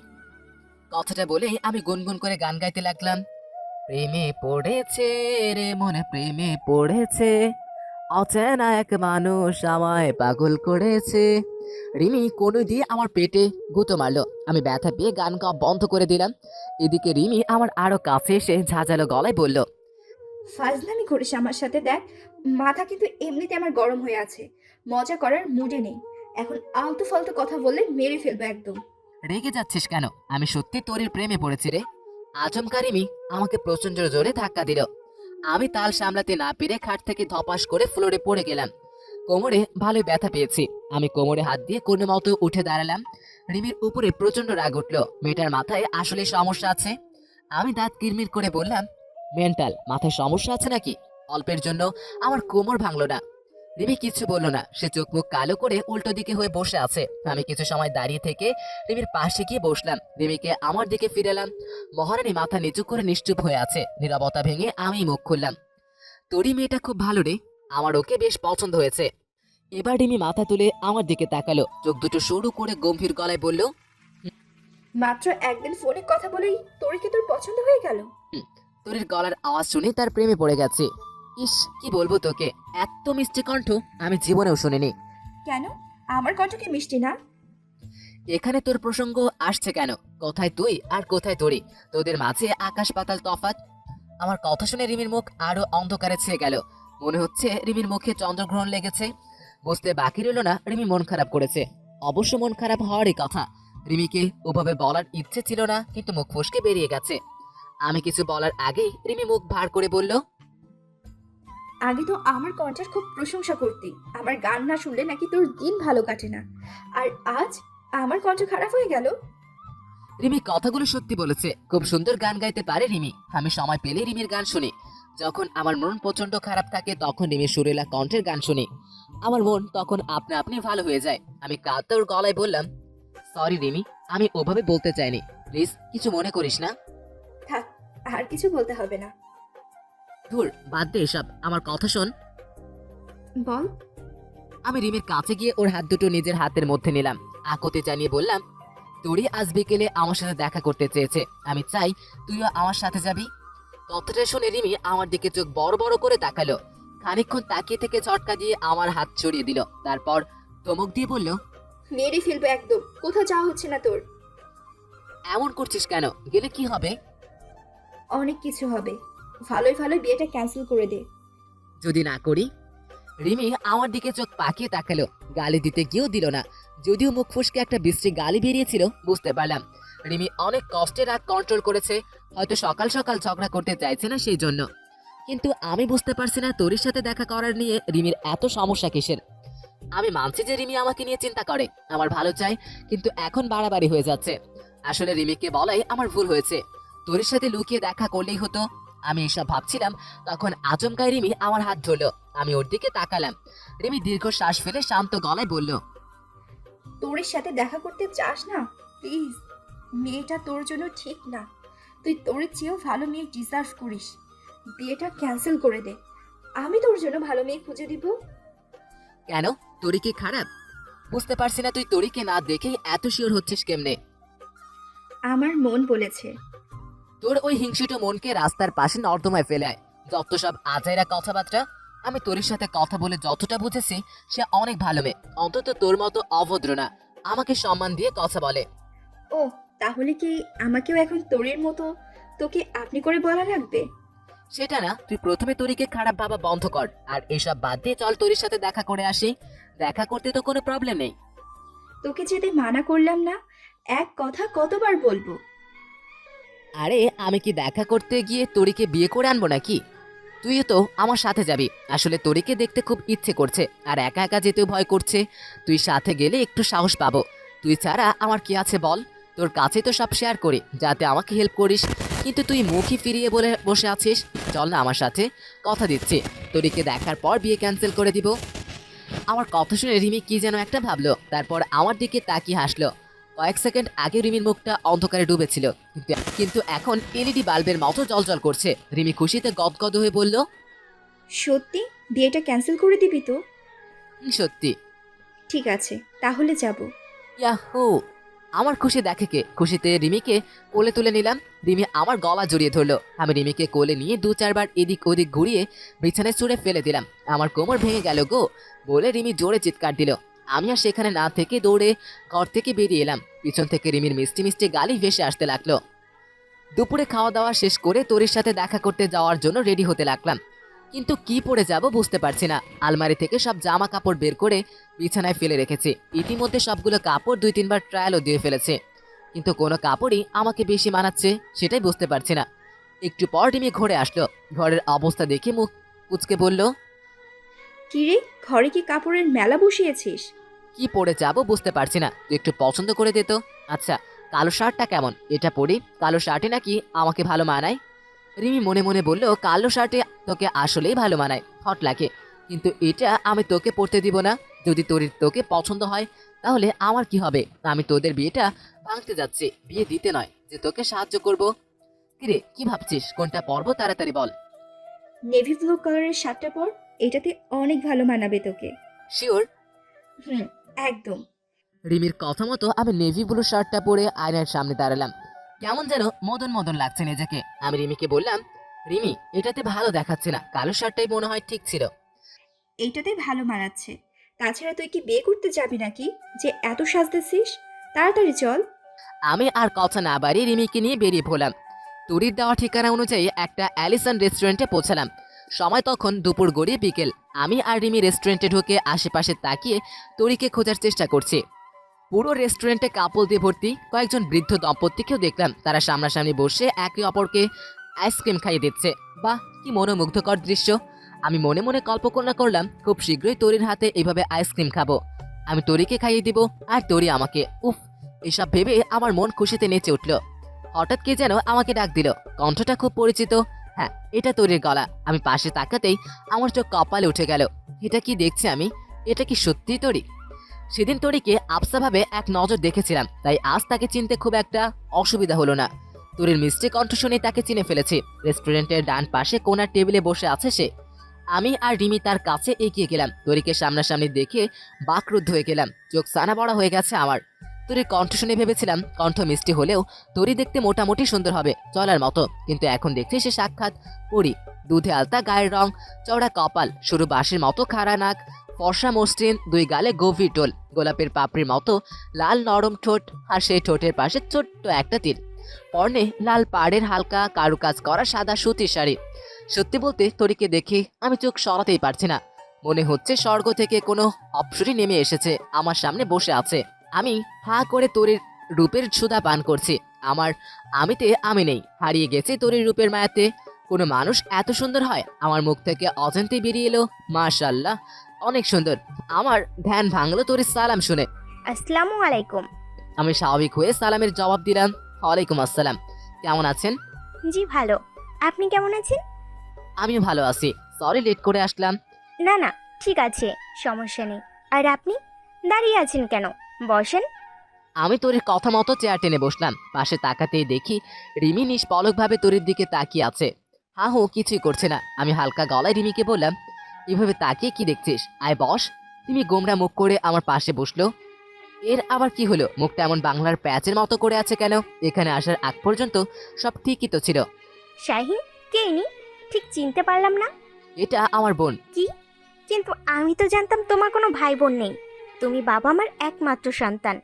কথাটা বলে আমি গুনগুন করে গান গাইতে লাগলাম। প্রেমে পড়েছে রে মনে, প্রেমে পড়েছে, অচেনা এক মানুষ আমায় পাগল করেছে। রিমি কোনো দিয়ে আমার পেটে গুঁতো মারলো। আমি ব্যথা পেয়ে গান গাওয়া বন্ধ করে দিলাম। এদিকে রিমি আমার আরো কাছে এসে ঝাঁঝালো গলায় বলল, ফাজলামি করিস আমার সাথে? দেখ, মাথা কিন্তু এমনিতে আমার গরম হয়ে আছে, মজা করার মুডে নেই। এখন আলতু ফালতু কথা বললে মেরে ফেলবো একদম। রেগে যাচ্ছিস কেন? আমি সত্যি তোর প্রেমে পড়েছি রে। আচমকা রিমি আমাকে প্রচন্ড জোরে ধাক্কা দিল। আমি তাল সামলাতে না পেরে খাট থেকে ধপাস করে ফ্লোরে পড়ে গেলাম। কোমরে ভালোই ব্যথা পেয়েছি। আমি কোমরে হাত দিয়ে কোনো মতো উঠে দাঁড়ালাম। রিমির উপরে প্রচন্ড রাগ উঠলো। মেয়েটার মাথায় আসলে সমস্যা আছে। আমি দাঁত কিরমির করে বললাম, মেন্টাল, মাথায় সমস্যা আছে নাকি? অল্পের জন্য আমার কোমর ভাঙলো না। রিমি কিছু বললো না, সে চোখ মুখ কালো করে উল্টো দিকে হয়ে বসে আছে। আমি কিছু সময় দাঁড়িয়ে থেকে রিমির পাশে গিয়ে বসলাম। রিমিকে আমার দিকে ফিরালাম। মহারানী মাথা নিচু করে নিশ্চুপ হয়ে আছে। নীরবতা ভেঙে আমি মুখ খুললাম, তোরই মেয়েটা খুব ভালো রে, আমার ওকে বেশ পছন্দ হয়েছে। এবার রিমি মাথা তুলে আমার দিকে তাকালো, চোখ দুটো সরু করে গম্ভীর গলায় বলল, মাত্র একদিন ফোনে কথা বলেই তোর কি তোর পছন্দ হয়ে গেল? তোরির গলার আওয়াজ শুনে তার প্রেমে পড়ে গেছে। ইস, কি বলবো তোকে, এত মিষ্টি কণ্ঠ আমি জীবনেও শুনিনি। কেন, আমার কণ্ঠ কি মিষ্টি না? এখানে তোর প্রসঙ্গ আসছে কেন? কোথায় তুই আর কোথায় তোরি? তোদের মাঝে আকাশ পাতাল তফাৎ। আমার কথা শুনে রিমির মুখ আরো অন্ধকারে ছেয়ে গেল। মনে হচ্ছে রিমির মুখে চন্দ্রগ্রহণ লেগেছে। বুঝতে বাকি রইল না রিমি মন খারাপ করেছে। অবশ্য মন খারাপ হওয়ারই কথা। রিমিকে ওভাবে বলার ইচ্ছে ছিল না, কিন্তু মুখ ফসকে বেরিয়ে গেছে। আমি কিছু বলার আগেই রিমি মুখ ভার করে বলল, আগে তো আমার কণ্ঠের খুব প্রশংসা করতি, আমার গান না শুনলে নাকি তোর দিন ভালো কাটে না, আর আজ আমার কণ্ঠ খারাপ হয়ে গেল। রিমি কথাগুলো সত্যি বলেছে, খুব সুন্দর গান গাইতে পারে রিমি। আমি সময় পেলে রিমির গান শুনি। যখন আমার মন প্রচন্ড খারাপ থাকে তখন রিমির সুরেলা কণ্ঠের গান শুনি, আমার মন তখন আপনা আপনি ভালো হয়ে যায়। আমি কাতর গলায় বললাম, সরি রিমি, আমি ওভাবে বলতে চাইনি, প্লিজ কিছু মনে করিস না। থাক, আর কিছু বলতে হবে না। ধুর, বাদ দে এসব, আমার কথা শোন। বল। আমি রিমির কাছে গিয়ে ওর হাত দুটো নিজের হাতের মধ্যে নিলাম, আকতে জানিয়ে বললাম, তোরই আজ বিকেলে আমার সাথে দেখা করতে চেয়েছে, আমি চাই তুইও আমার সাথে যাবি। কথাটা শুনে রিমি আমার দিকে চোখ বড় বড় করে তাকালো, খানিকক্ষণ তাকিয়ে থেকে ঝটকা দিয়ে আমার হাত ছড়িয়ে দিল, তারপর ধমক দিয়ে বলল, মেরে ফেলবো একদম, কোথাও যাওয়া হচ্ছে না তোর। এমন করছিস কেন? গেলে কি হবে? অনেক কিছু হবে, ভালোই ভালোই বিয়েটা ক্যান্সেল করে দে। যদি না করি? রিমি আমার দিকে চোখ পাকিয়ে তাকালো, গালি দিতে গিয়েও দিল না, যদিও মুখ ফুসকে একটা বিশ্রী গালি বেরিয়েছিল। বুঝতে পারলাম রিমি অনেক কষ্টে রাগ কন্ট্রোল করেছে, হয়তো সকাল সকাল ঝগড়া করতে চাইছে না সেই জন্য। কিন্তু আমি বুঝতে পারছি না তোরির সাথে দেখা করার নিয়ে রিমির এত সমস্যা কিসের। আমি মানছি যে রিমি আমাকে নিয়ে চিন্তা করে, আমার ভালো চাই, কিন্তু এখন বাড়াবাড়ি হয়ে যাচ্ছে। আসলে রিমিকে বলাই আমার ভুল হয়েছে, তোরির সাথে লুকিয়ে দেখা করলেই হতো। আমি এসব ভাবছিলাম, তখন আচমকাই রিমি আমার হাত ধরলো। আমি ওর দিকে তাকালাম। রিমি দীর্ঘ শ্বাস ফেলে শান্ত গলায় বলল, তোরের সাথে দেখা করতে চাস না? প্লিজ, মেয়েটা তোর জন্য ঠিক না, তুই তোর চেয়েও ভালো মেয়ে ডিজার্ভ করিস। বিয়েটা ক্যান্সেল করে দে, আমি তোর জন্য ভালো মেয়ে খুঁজে দিব। কেন, তোরি কি খারাপ? বুঝতে পারছি না তুই তোরিকে না দেখেই এত শিওর হচ্ছিস কেমনে? আমার মন বলেছে। তোর ওই হিংসুটো মনকে রাস্তার পাশে নর্দমায় ফেলে আয়, যত সব আজাইরা কথাবার্তা। আমি তোরির সাথে কথা বলে যতটা বুঝেছি, সে অনেক ভালো মেয়ে, অন্তত তোর মতো অভদ্র না, আমাকে সম্মান দিয়ে কথা বলে। ও, তাহলে কি আমাকেও এখন তোরের মতো তোকে আপনি করে বলা লাগবে? সেটা না, তুই প্রথমে তোরিকে খারাপ ভাবা বন্ধ কর, আর এসব বাদ দিয়ে চল তোরির সাথে দেখা করে আসি। দেখা করতে তো কোনো প্রবলেম নেই। তোকে যেতে মানা করলাম না, এক কথা কতবার বলবো? আরে আমি কি দেখা করতে গিয়ে তোরিকে বিয়ে করে আনবো নাকি? তুই তো আমার সাথে যাবি। আসলে তোরিকে দেখতে খুব ইচ্ছে করছে, আর একা একা যেতেও ভয় করছে। তুই সাথে গেলে একটু সাহস পাবো। তুই ছাড়া আমার কি আছে বল? তোর কাছে তো সব শেয়ার করি যাতে আমাকে হেল্প করিস, কিন্তু তুই মুখই ফিরিয়ে বলে বসে আছিস। চল না আমার সাথে, কথা দিচ্ছি তোরিকে দেখার পর বিয়ে ক্যান্সেল করে দিব। আমার কথা শুনে রিমি কি যেন একটা ভাবলো, তারপর আমার দিকে তাকিয়ে হাসলো। কয়েক সেকেন্ড আগে রিমির মুখটা অন্ধকারে ডুবেছিল, কিন্তু এখন এলইডি বাল্বের মতো জ্বলজ্বল করছে। রিমি খুশিতে গদগদ হয়ে বলল, সত্যি বিয়েটা ক্যান্সেল করে দিবি তো? সত্যি। ঠিক আছে, তাহলে যাব। ইয়াহু, আমার খুশি দেখে কে? খুশিতে রিমিকে কোলে তুলে নিলাম। রিমি আমার গলা জড়িয়ে ধরলো। আমি রিমিকে কোলে নিয়ে 2-4 বার এদিক ওদিক ঘুরিয়ে বিছানায় ছুঁড়ে ফেলে দিলাম। আমার কোমর ভেঙে গেল গো বলে রিমি জোরে চিৎকার দিল। আমি আর সেখানে না থেকে দৌড়ে ঘর থেকে বেরিয়ে এলাম। পিছন থেকে রিমির মিষ্টি মিষ্টি গালি ভেসে আসতে লাগলো। দুপুরে খাওয়া দাওয়া শেষ করে তোরির সাথে দেখা করতে যাওয়ার জন্য রেডি হতে লাগলাম, কিন্তু কি পরে যাব বুঝতে পারছি না। আলমারি থেকে সব জামা কাপড় বের করে বিছানায় ফেলে রেখেছি। ইতিমধ্যে সবগুলো কাপড় 2-3 বার ট্রায়ালও দিয়ে ফেলেছে, কিন্তু কোনো কাপড়ই আমাকে বেশি মানাচ্ছে সেটাই বুঝতে পারছি না। একটু পর রিমি ঘরে আসলো। ঘরের অবস্থা দেখে মুখ কুচকে বলল, কিরে, ঘরে কি কাপড়ের মেলা বসিয়েছিস? কি পরে যাব বুঝতে পারছি না, তুই একটু পছন্দ করে দে তো। আচ্ছা, কালো শার্টটা কেমন? এটা পরি, কালো শার্টে নাকি আমাকে ভালো মানায়। রিমি মনে মনে বলল, কালো শার্টে তোকে আসলেই ভালো মানায়, হট লাগে, কিন্তু এটা আমি তোকে পরতে দিব না। যদি তোকে পছন্দ হয় তাহলে আমার কি হবে? আমি তোদের বিয়েটা ভাঙতে যাচ্ছি, বিয়ে দিতে নয় যে তোকে সাহায্য করব। কিরে, কি ভাবছিস? কোনটা পরবো তাড়াতাড়ি বল। নেভি ব্লু কালারের শার্টটা পর, এটাতে অনেক ভালো মানাবে তোকে। শিওর? হুম, একদম। রিমির কথা মতো আমি নেভি ব্লু শার্টটা পরে আয়নার সামনে দাঁড়ালাম। কেমন যেন মদন মদন লাগছে নিজেকে। আমি রিমিকে বললাম, রিমি এটাতে ভালো দেখাচ্ছে না, কালো শার্টটাই মনে হয় ঠিক ছিল। এইটাতে ভালো মানাচ্ছে। তাছাড়া তুই কি বিয়ে করতে যাবি নাকি যে এত সাজতেছিস? তাড়াতাড়ি চল। আমি আর কথা না বাড়িয়ে রিমিকে নিয়ে বেরিয়ে পড়লাম। তুরির দেওয়া ঠিকানা অনুযায়ী একটা অ্যালিসন রেস্টুরেন্টে পৌঁছালাম। সময় তখন দুপুর গড়িয়ে বিকেল। আমি আর রিমি রেস্টুরেন্টে ঢুকে আশেপাশে তাকিয়ে তুরিকে খোঁজার চেষ্টা করছি। পুরো রেস্টুরেন্টে কাপল দিয়ে ভর্তি। কয়েকজন বৃদ্ধ দম্পতিকেও দেখলাম, তারা সামনাসামনি বসে একে অপরকে আইসক্রিম খাইয়ে দিচ্ছে। বাহ, কি মনোমুগ্ধকর দৃশ্য। আমি মনে মনে কল্পনা করলাম খুব শীঘ্রই তরির হাতে এইভাবে আইসক্রিম খাবো। আমি তরিকে খাইয়ে দিব আর তরি আমাকে। উফ, এসব ভেবে আমার মন খুশিতে নেচে উঠল। হঠাৎ কে যেন আমাকে ডাক দিল, কণ্ঠটা খুব পরিচিত। হ্যাঁ, এটা তরির গলা। আমি পাশে তাকাতেই আমার চোখ কপালে উঠে গেল। এটা কি দেখছি আমি? এটা কি সত্যি তরি? সেদিন তরিকে আবসাভাবে এক নজর দেখেছিলাম, তাই আজ তাকে চিনতে খুব একটা অসুবিধা হলো না। তরির মিষ্টি কণ্ঠ শুনে তাকে চিনে ফেলেছি। রেস্টুরেন্টের ডান পাশে কোনার টেবিলে বসে আছে সে। আমি আর রিমি তার কাছে এগিয়ে গেলাম। তরিকে সামনাসামনি দেখে বাকরুদ্ধ হয়ে গেলাম। চোখ সানা বড়া হয়ে গেছে আমার। তরির কণ্ঠ শুনে ভেবেছিলাম কণ্ঠ মিষ্টি হলেও তরি দেখতে মোটামুটি সুন্দর হবে, চলার মতো। কিন্তু এখন দেখছি সে সাক্ষাৎ পরি। দুধে আলতা গায়ের রং, চওড়া কপাল, সরু বাঁশের মতো খাড়া নাক, ফর্সা মসৃণ দুই গালে গভীর টোল, গোলাপের পাপড়ির মতো লাল নরম ঠোঁট, আর সেই ঠোঁটের পাশে ছোট্ট একটা তীর। পরনে লাল পাড়ের হালকা কারুকাজ করা সাদা সুতির শাড়ি। সত্যি বলতে তরিকে দেখে আমি চোখ সরাতেই পারছি না। মনে হচ্ছে স্বর্গ থেকে কোনো অপ্সরী নেমে এসেছে, আমার সামনে বসে আছে। আমি হা করে তরির রূপের সুধা পান করছি। আমার আমিতে আমি নেই, হারিয়ে গেছে তরির রূপের মায়াতে। কোনো মানুষ এত সুন্দর হয়? আমার মুখ থেকে অজান্তে বেরিয়ে এলো, মাশাআল্লাহ, অনেক সুন্দর। আমার ধ্যান ভাঙলো তরির সালাম শুনে। আসসালামু আলাইকুম। আমি স্বাভাবিক হয়ে সালামের জবাব দিলাম, ওয়ালাইকুম আসসালাম। কেমন আছেন? জি ভালো। আপনি কেমন আছেন? আমিও ভালো আছি। সরি লেট করে আসলাম। না না, ঠিক আছে, সমস্যা নেই। আর আপনি দাঁড়িয়ে আছেন কেন? বসেন। আমি তরির কথা মতো চেয়ার টেনে বসলাম। পাশে তাকাতেই দেখি রিমি নিষ্পলকভাবে তরির দিকে তাকিয়ে আছে। হা হো কিছুই করছে না। আমি হালকা গলায় রিমিকে বললাম, এভাবে তাকিয়ে কি দেখছিস? আয় বস। তুমি গোমরা মুখ করে আমার পাশে বসলো। এর আবার কি হলো? মুখটা এমন বাংলার প্যাচের মতো করে আছে কেন? এখানে আসার আগ পর্যন্ত সব ঠিকই তো ছিল। শাহিন, কে ইনি? ঠিক চিনতে পারলাম না। এটা আমার বোন। কি? কিন্তু আমি তো জানতাম তোমার কোনো ভাই বোন নেই। তুমি বাবা মার একমাত্র সন্তান।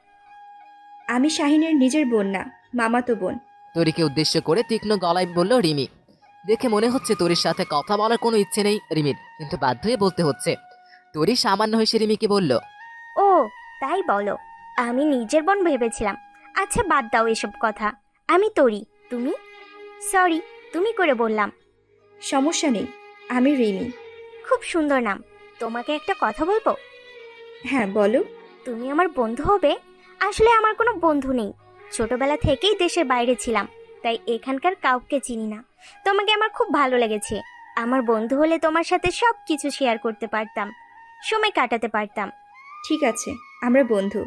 আমি শাহিনের নিজের বোন না, মামাতো বোন। তরিকে উদ্দেশ্য করে তীক্ষ্ণ গলায় বলল রিমি। দেখে মনে হচ্ছে তরির সাথে কথা বলার কোনো ইচ্ছে নেই রিমির, কিন্তু বাধ্য হয়ে বলতে হচ্ছে। তরি সামান্য হেসে রিমিকে বলল, ও তাই বলো? আমি নিজের বোন ভেবেছিলাম। আচ্ছা বাদ দাও এসব কথা। আমি তরি, তুমি? সরি, তুমি করে বললাম। সমস্যা নেই, আমি রিমি। খুব সুন্দর নাম। তোমাকে একটা কথা বলবো? হ্যাঁ বলো। তুমি আমার বন্ধু হবে? আসলে আমার কোনো বন্ধু নেই। ছোটবেলা থেকেই দেশের বাইরে ছিলাম, তাই এখানকার কাউকে চিনি না। তোমাকে আমার খুব ভালো লেগেছে। আমার বন্ধু হলে তোমার সাথে সব কিছু শেয়ার করতে পারতাম, সময় কাটাতে পারতাম। ঠিক আছে, আমরা বন্ধু।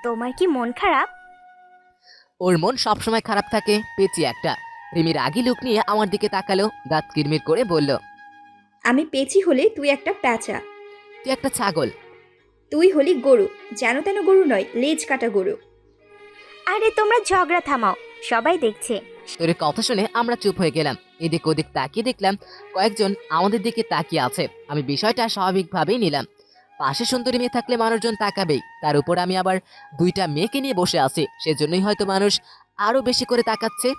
তোমার কি মন খারাপ? ওর মন সবসময় খারাপ থাকে, পেঁচি একটা। রিমির আগি লুক নিয়ে আমার দিকে তাকালো, দাঁত কিরমির করে বলল, আমি পেঁচি হলে তুই একটা প্যাঁচা। তুই একটা ছাগল। তুই হলি গরু, যেন তেন গরু নয়, লেজ কাটা গরু। আরে তোমরা ঝগড়া থামাও, সবাই দেখছে। তোর কথা শুনে আমরা চুপ হয়ে গেলাম। এদিক ওদিক তাকিয়ে দেখলাম কয়েকজন আমাদের দিকে তাকিয়ে আছে। আমি বিষয়টা স্বাভাবিকভাবেই নিলাম। পাশে সুন্দরী মেয়ে থাকলে মানুষজন তাকাবেই, তার উপর আমি আবার দুইটা মেয়েকে নিয়ে বসে আছি, সেজন্যই হয়তো মানুষ আরো বেশি করে তাকাচ্ছে।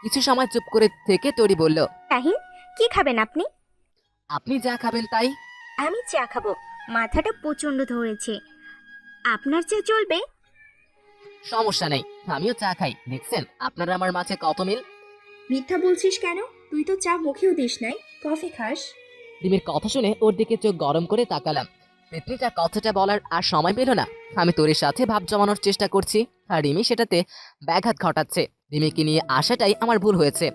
কিছু সময় চুপ করে থেকে তরি বলল, শাহিন, কি খাবেন আপনি? আপনি যা খাবেন তাই। আমি চা খাবো। মাথাটা প্রচন্ড ধরেছে। আপনার চা চলবে? সমস্যা নেই, আমিও চা খাই। দেখছেন আপনারা আমার মাঝে কত মিল। মিথ্যা বলছিস কেন? তুই তো চা মুখেও দিস নাই, কফি খাস। রিমির কথা শুনে ওর দিকে চোখ গরম করে তাকালাম। পেতনিটা কথাটা বলার আর সময় পেল না। আমি তোরের সাথে ভাব জমানোর চেষ্টা করছি, আর রিমি সেটাতে ব্যাঘাত ঘটাচ্ছে। রিমিকে নিয়ে আসাটাই আমার ভুল হয়েছে।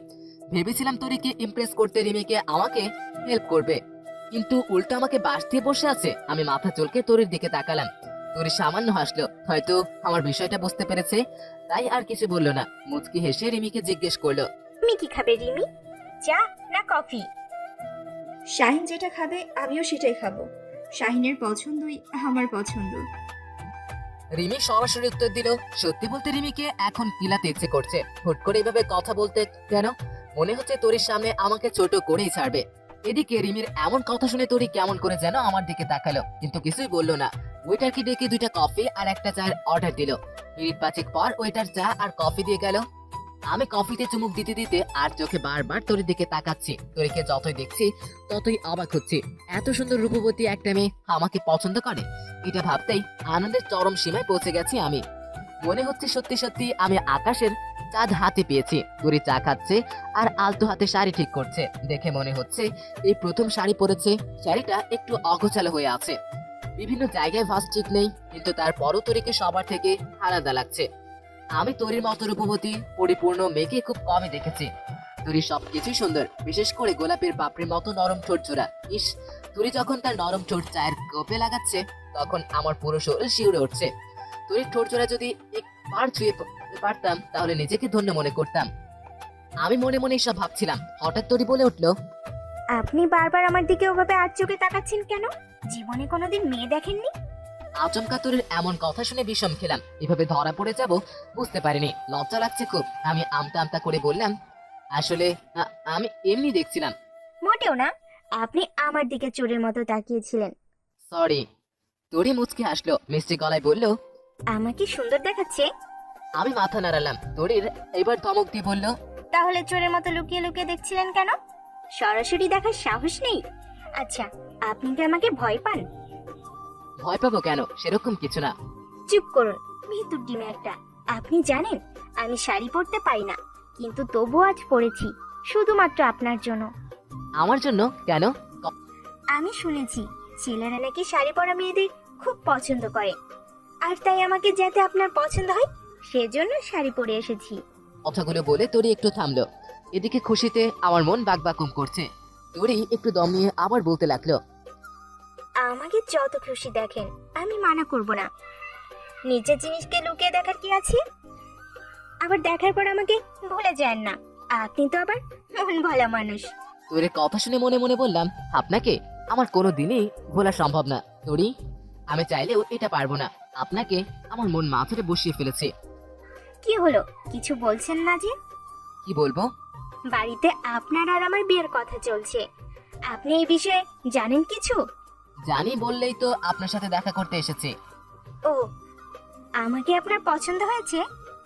ভেবেছিলাম তোরিকে ইমপ্রেস করতে রিমিকে আমাকে হেল্প করবে, কিন্তু উল্টো আমাকে বাস দিয়ে বসে আছে। আমি মাথা চুলকে তোরির দিকে তাকালাম। তোরি সামান্য হাসলো, হয়তো আমার বিষয়টা বুঝতে পেরেছে, তাই আর কিছু বললো না। মুচকি হেসে রিমিকে জিজ্ঞেস করলো, তুমি কি খাবে রিমি? চা না কফি? শাহিন যেটা খাবে আমিও সেটাই খাবো। শাহিনের পছন্দই আমার পছন্দ। রিমি সরাসরি উত্তর দিল। সত্যি বলতে রিমিকে এখন কিলাতে ইচ্ছে করছে। হুট করে এভাবে কথা বলতে কেন? মনে হচ্ছে তোরির সামনে আমাকে ছোট করেই ছাড়বে। এদিকে রিমির এমন কথা শুনে তোরি কেমন করে যেন আমার দিকে তাকালো, কিন্তু কিছুই বললো না। ওয়েটারকে ডেকে দুইটা কফি আর একটা চায়ের অর্ডার দিল। মিনিট পাঁচেক পর ওয়েটার চা আর কফি দিয়ে গেল। আমি কফিতে চুমুক দিতে দিতে আর চোখে বারবার তোর দিকে তাকাচ্ছি। তোরিকে যতই দেখছি ততই অবাক হচ্ছি। এত সুন্দর রূপবতী একটা মেয়ে আমাকে পছন্দ করে, এটা ভাবতেই আনন্দের চরম সীমায় পৌঁছে গেছি আমি। মনে হচ্ছে সত্যি সত্যি আমি আকাশের চাঁদ হাতে পেয়েছি। তুরি চা খাচ্ছে আর আলতো হাতে শাড়ি ঠিক করছে। দেখে মনে হচ্ছে এই প্রথম শাড়ি পরেছে। শাড়িটা একটু অগোছালো হয়ে আছে, বিভিন্ন জায়গায় ভাঁজ ঠিক নেই, কিন্তু তারপরও তরিকে সবার থেকে আলাদা লাগছে। আমি তরির মতো রূপবতী পরিপূর্ণ মেয়েকে খুব কমই দেখেছি। তরির সবকিছুই সুন্দর, বিশেষ করে গোলাপের পাপড়ির মতো নরম ঠোঁট জোড়া। ইস, তুরি যখন তার নরম ঠোঁট চায়ের কোপে লাগাচ্ছে তখন আমার পুরো শরীর শিউরে উঠছে। তরির ঠোঁট জোড়া যদি একবার ছুঁয়ে পারতাম তাহলে নিজেকে ধন্য মনে করতাম। আমি মনে মনে সব ভাবছিলাম, হঠাৎ তরি বলে উঠলো, আপনি বারবার আমার দিকে ওভাবে আর চোখে তাকাচ্ছেন কেন? জীবনে কোনোদিন মেয়ে দেখেননি? আচমকা তরির এমন কথা শুনে বিষম খেলাম। এভাবে ধরা পড়ে যাব বুঝতে পারিনি, লজ্জা লাগছে খুব। আমি আমতা আমতা করে বললাম, আসলে আমি এমনি দেখছিলাম। মোটেও না, আপনি আমার দিকে চোরের মতো তাকিয়েছিলেন। সরি। তরি মুচকি হাসলো, মিষ্টি গলায় বলল, আমাকে সুন্দর দেখাচ্ছে? আমি মাথা নাড়ালাম। তরির এবার ধমক দিয়ে বলল, তাহলে চোরের মতো লুকিয়ে লুকিয়ে দেখছিলেন কেন? সরাসরি দেখার সাহস নেই? আচ্ছা, আপনি কি আমাকে ভয় পান? ভয় পাবো কেন? সেরকম কিছু না। চুপ করুন, ভিতর ডিমে একটা। আপনি জানেন আমি শাড়ি পরতে পারি না, কিন্তু তবু আজ পরেছি, শুধুমাত্র আপনার জন্য। আমার জন্য কেন? আমি শুনেছি ছেলেরা নাকি শাড়ি পরা মেয়েদের খুব পছন্দ করে, আর তাই আমাকে যাতে আপনার পছন্দ হয় সেজন্য শাড়ি পরে এসেছি। কথাগুলো বলে তরি একটু থামলো। এদিকে খুশিতে আমার মন বাকবাকুম করছে। তরি একটু দম নিয়ে আবার বলতে লাগলো, আমাকে যত খুশি দেখেন, আমি মানা করব না। নিজের জিনিসকে লুকিয়ে দেখার কি আছে? আবার দেখার পর আমাকে ভুলে যান না, আপনি তো আবার মন ভালো মানুষ। তরির কথা শুনে মনে মনে বললাম, আপনাকে আমার কোনো দিনই ভোলা সম্ভব না তরি। আমি চাইলেও এটা পারবো না। আপনাকে আমার মন মাথায় বসিয়ে ফেলেছে। কি হলো, কিছু বলছেন না যে? কি বলবো? বাড়িতে আপনার আর আমার বিয়ের কথা চলছে, আপনি এই বিষয়ে জানেন কিছু? জানি বললেই তো আপনার সাথে দেখা করতে এসেছি। ও, আমাকে আপনার পছন্দ হয়েছে?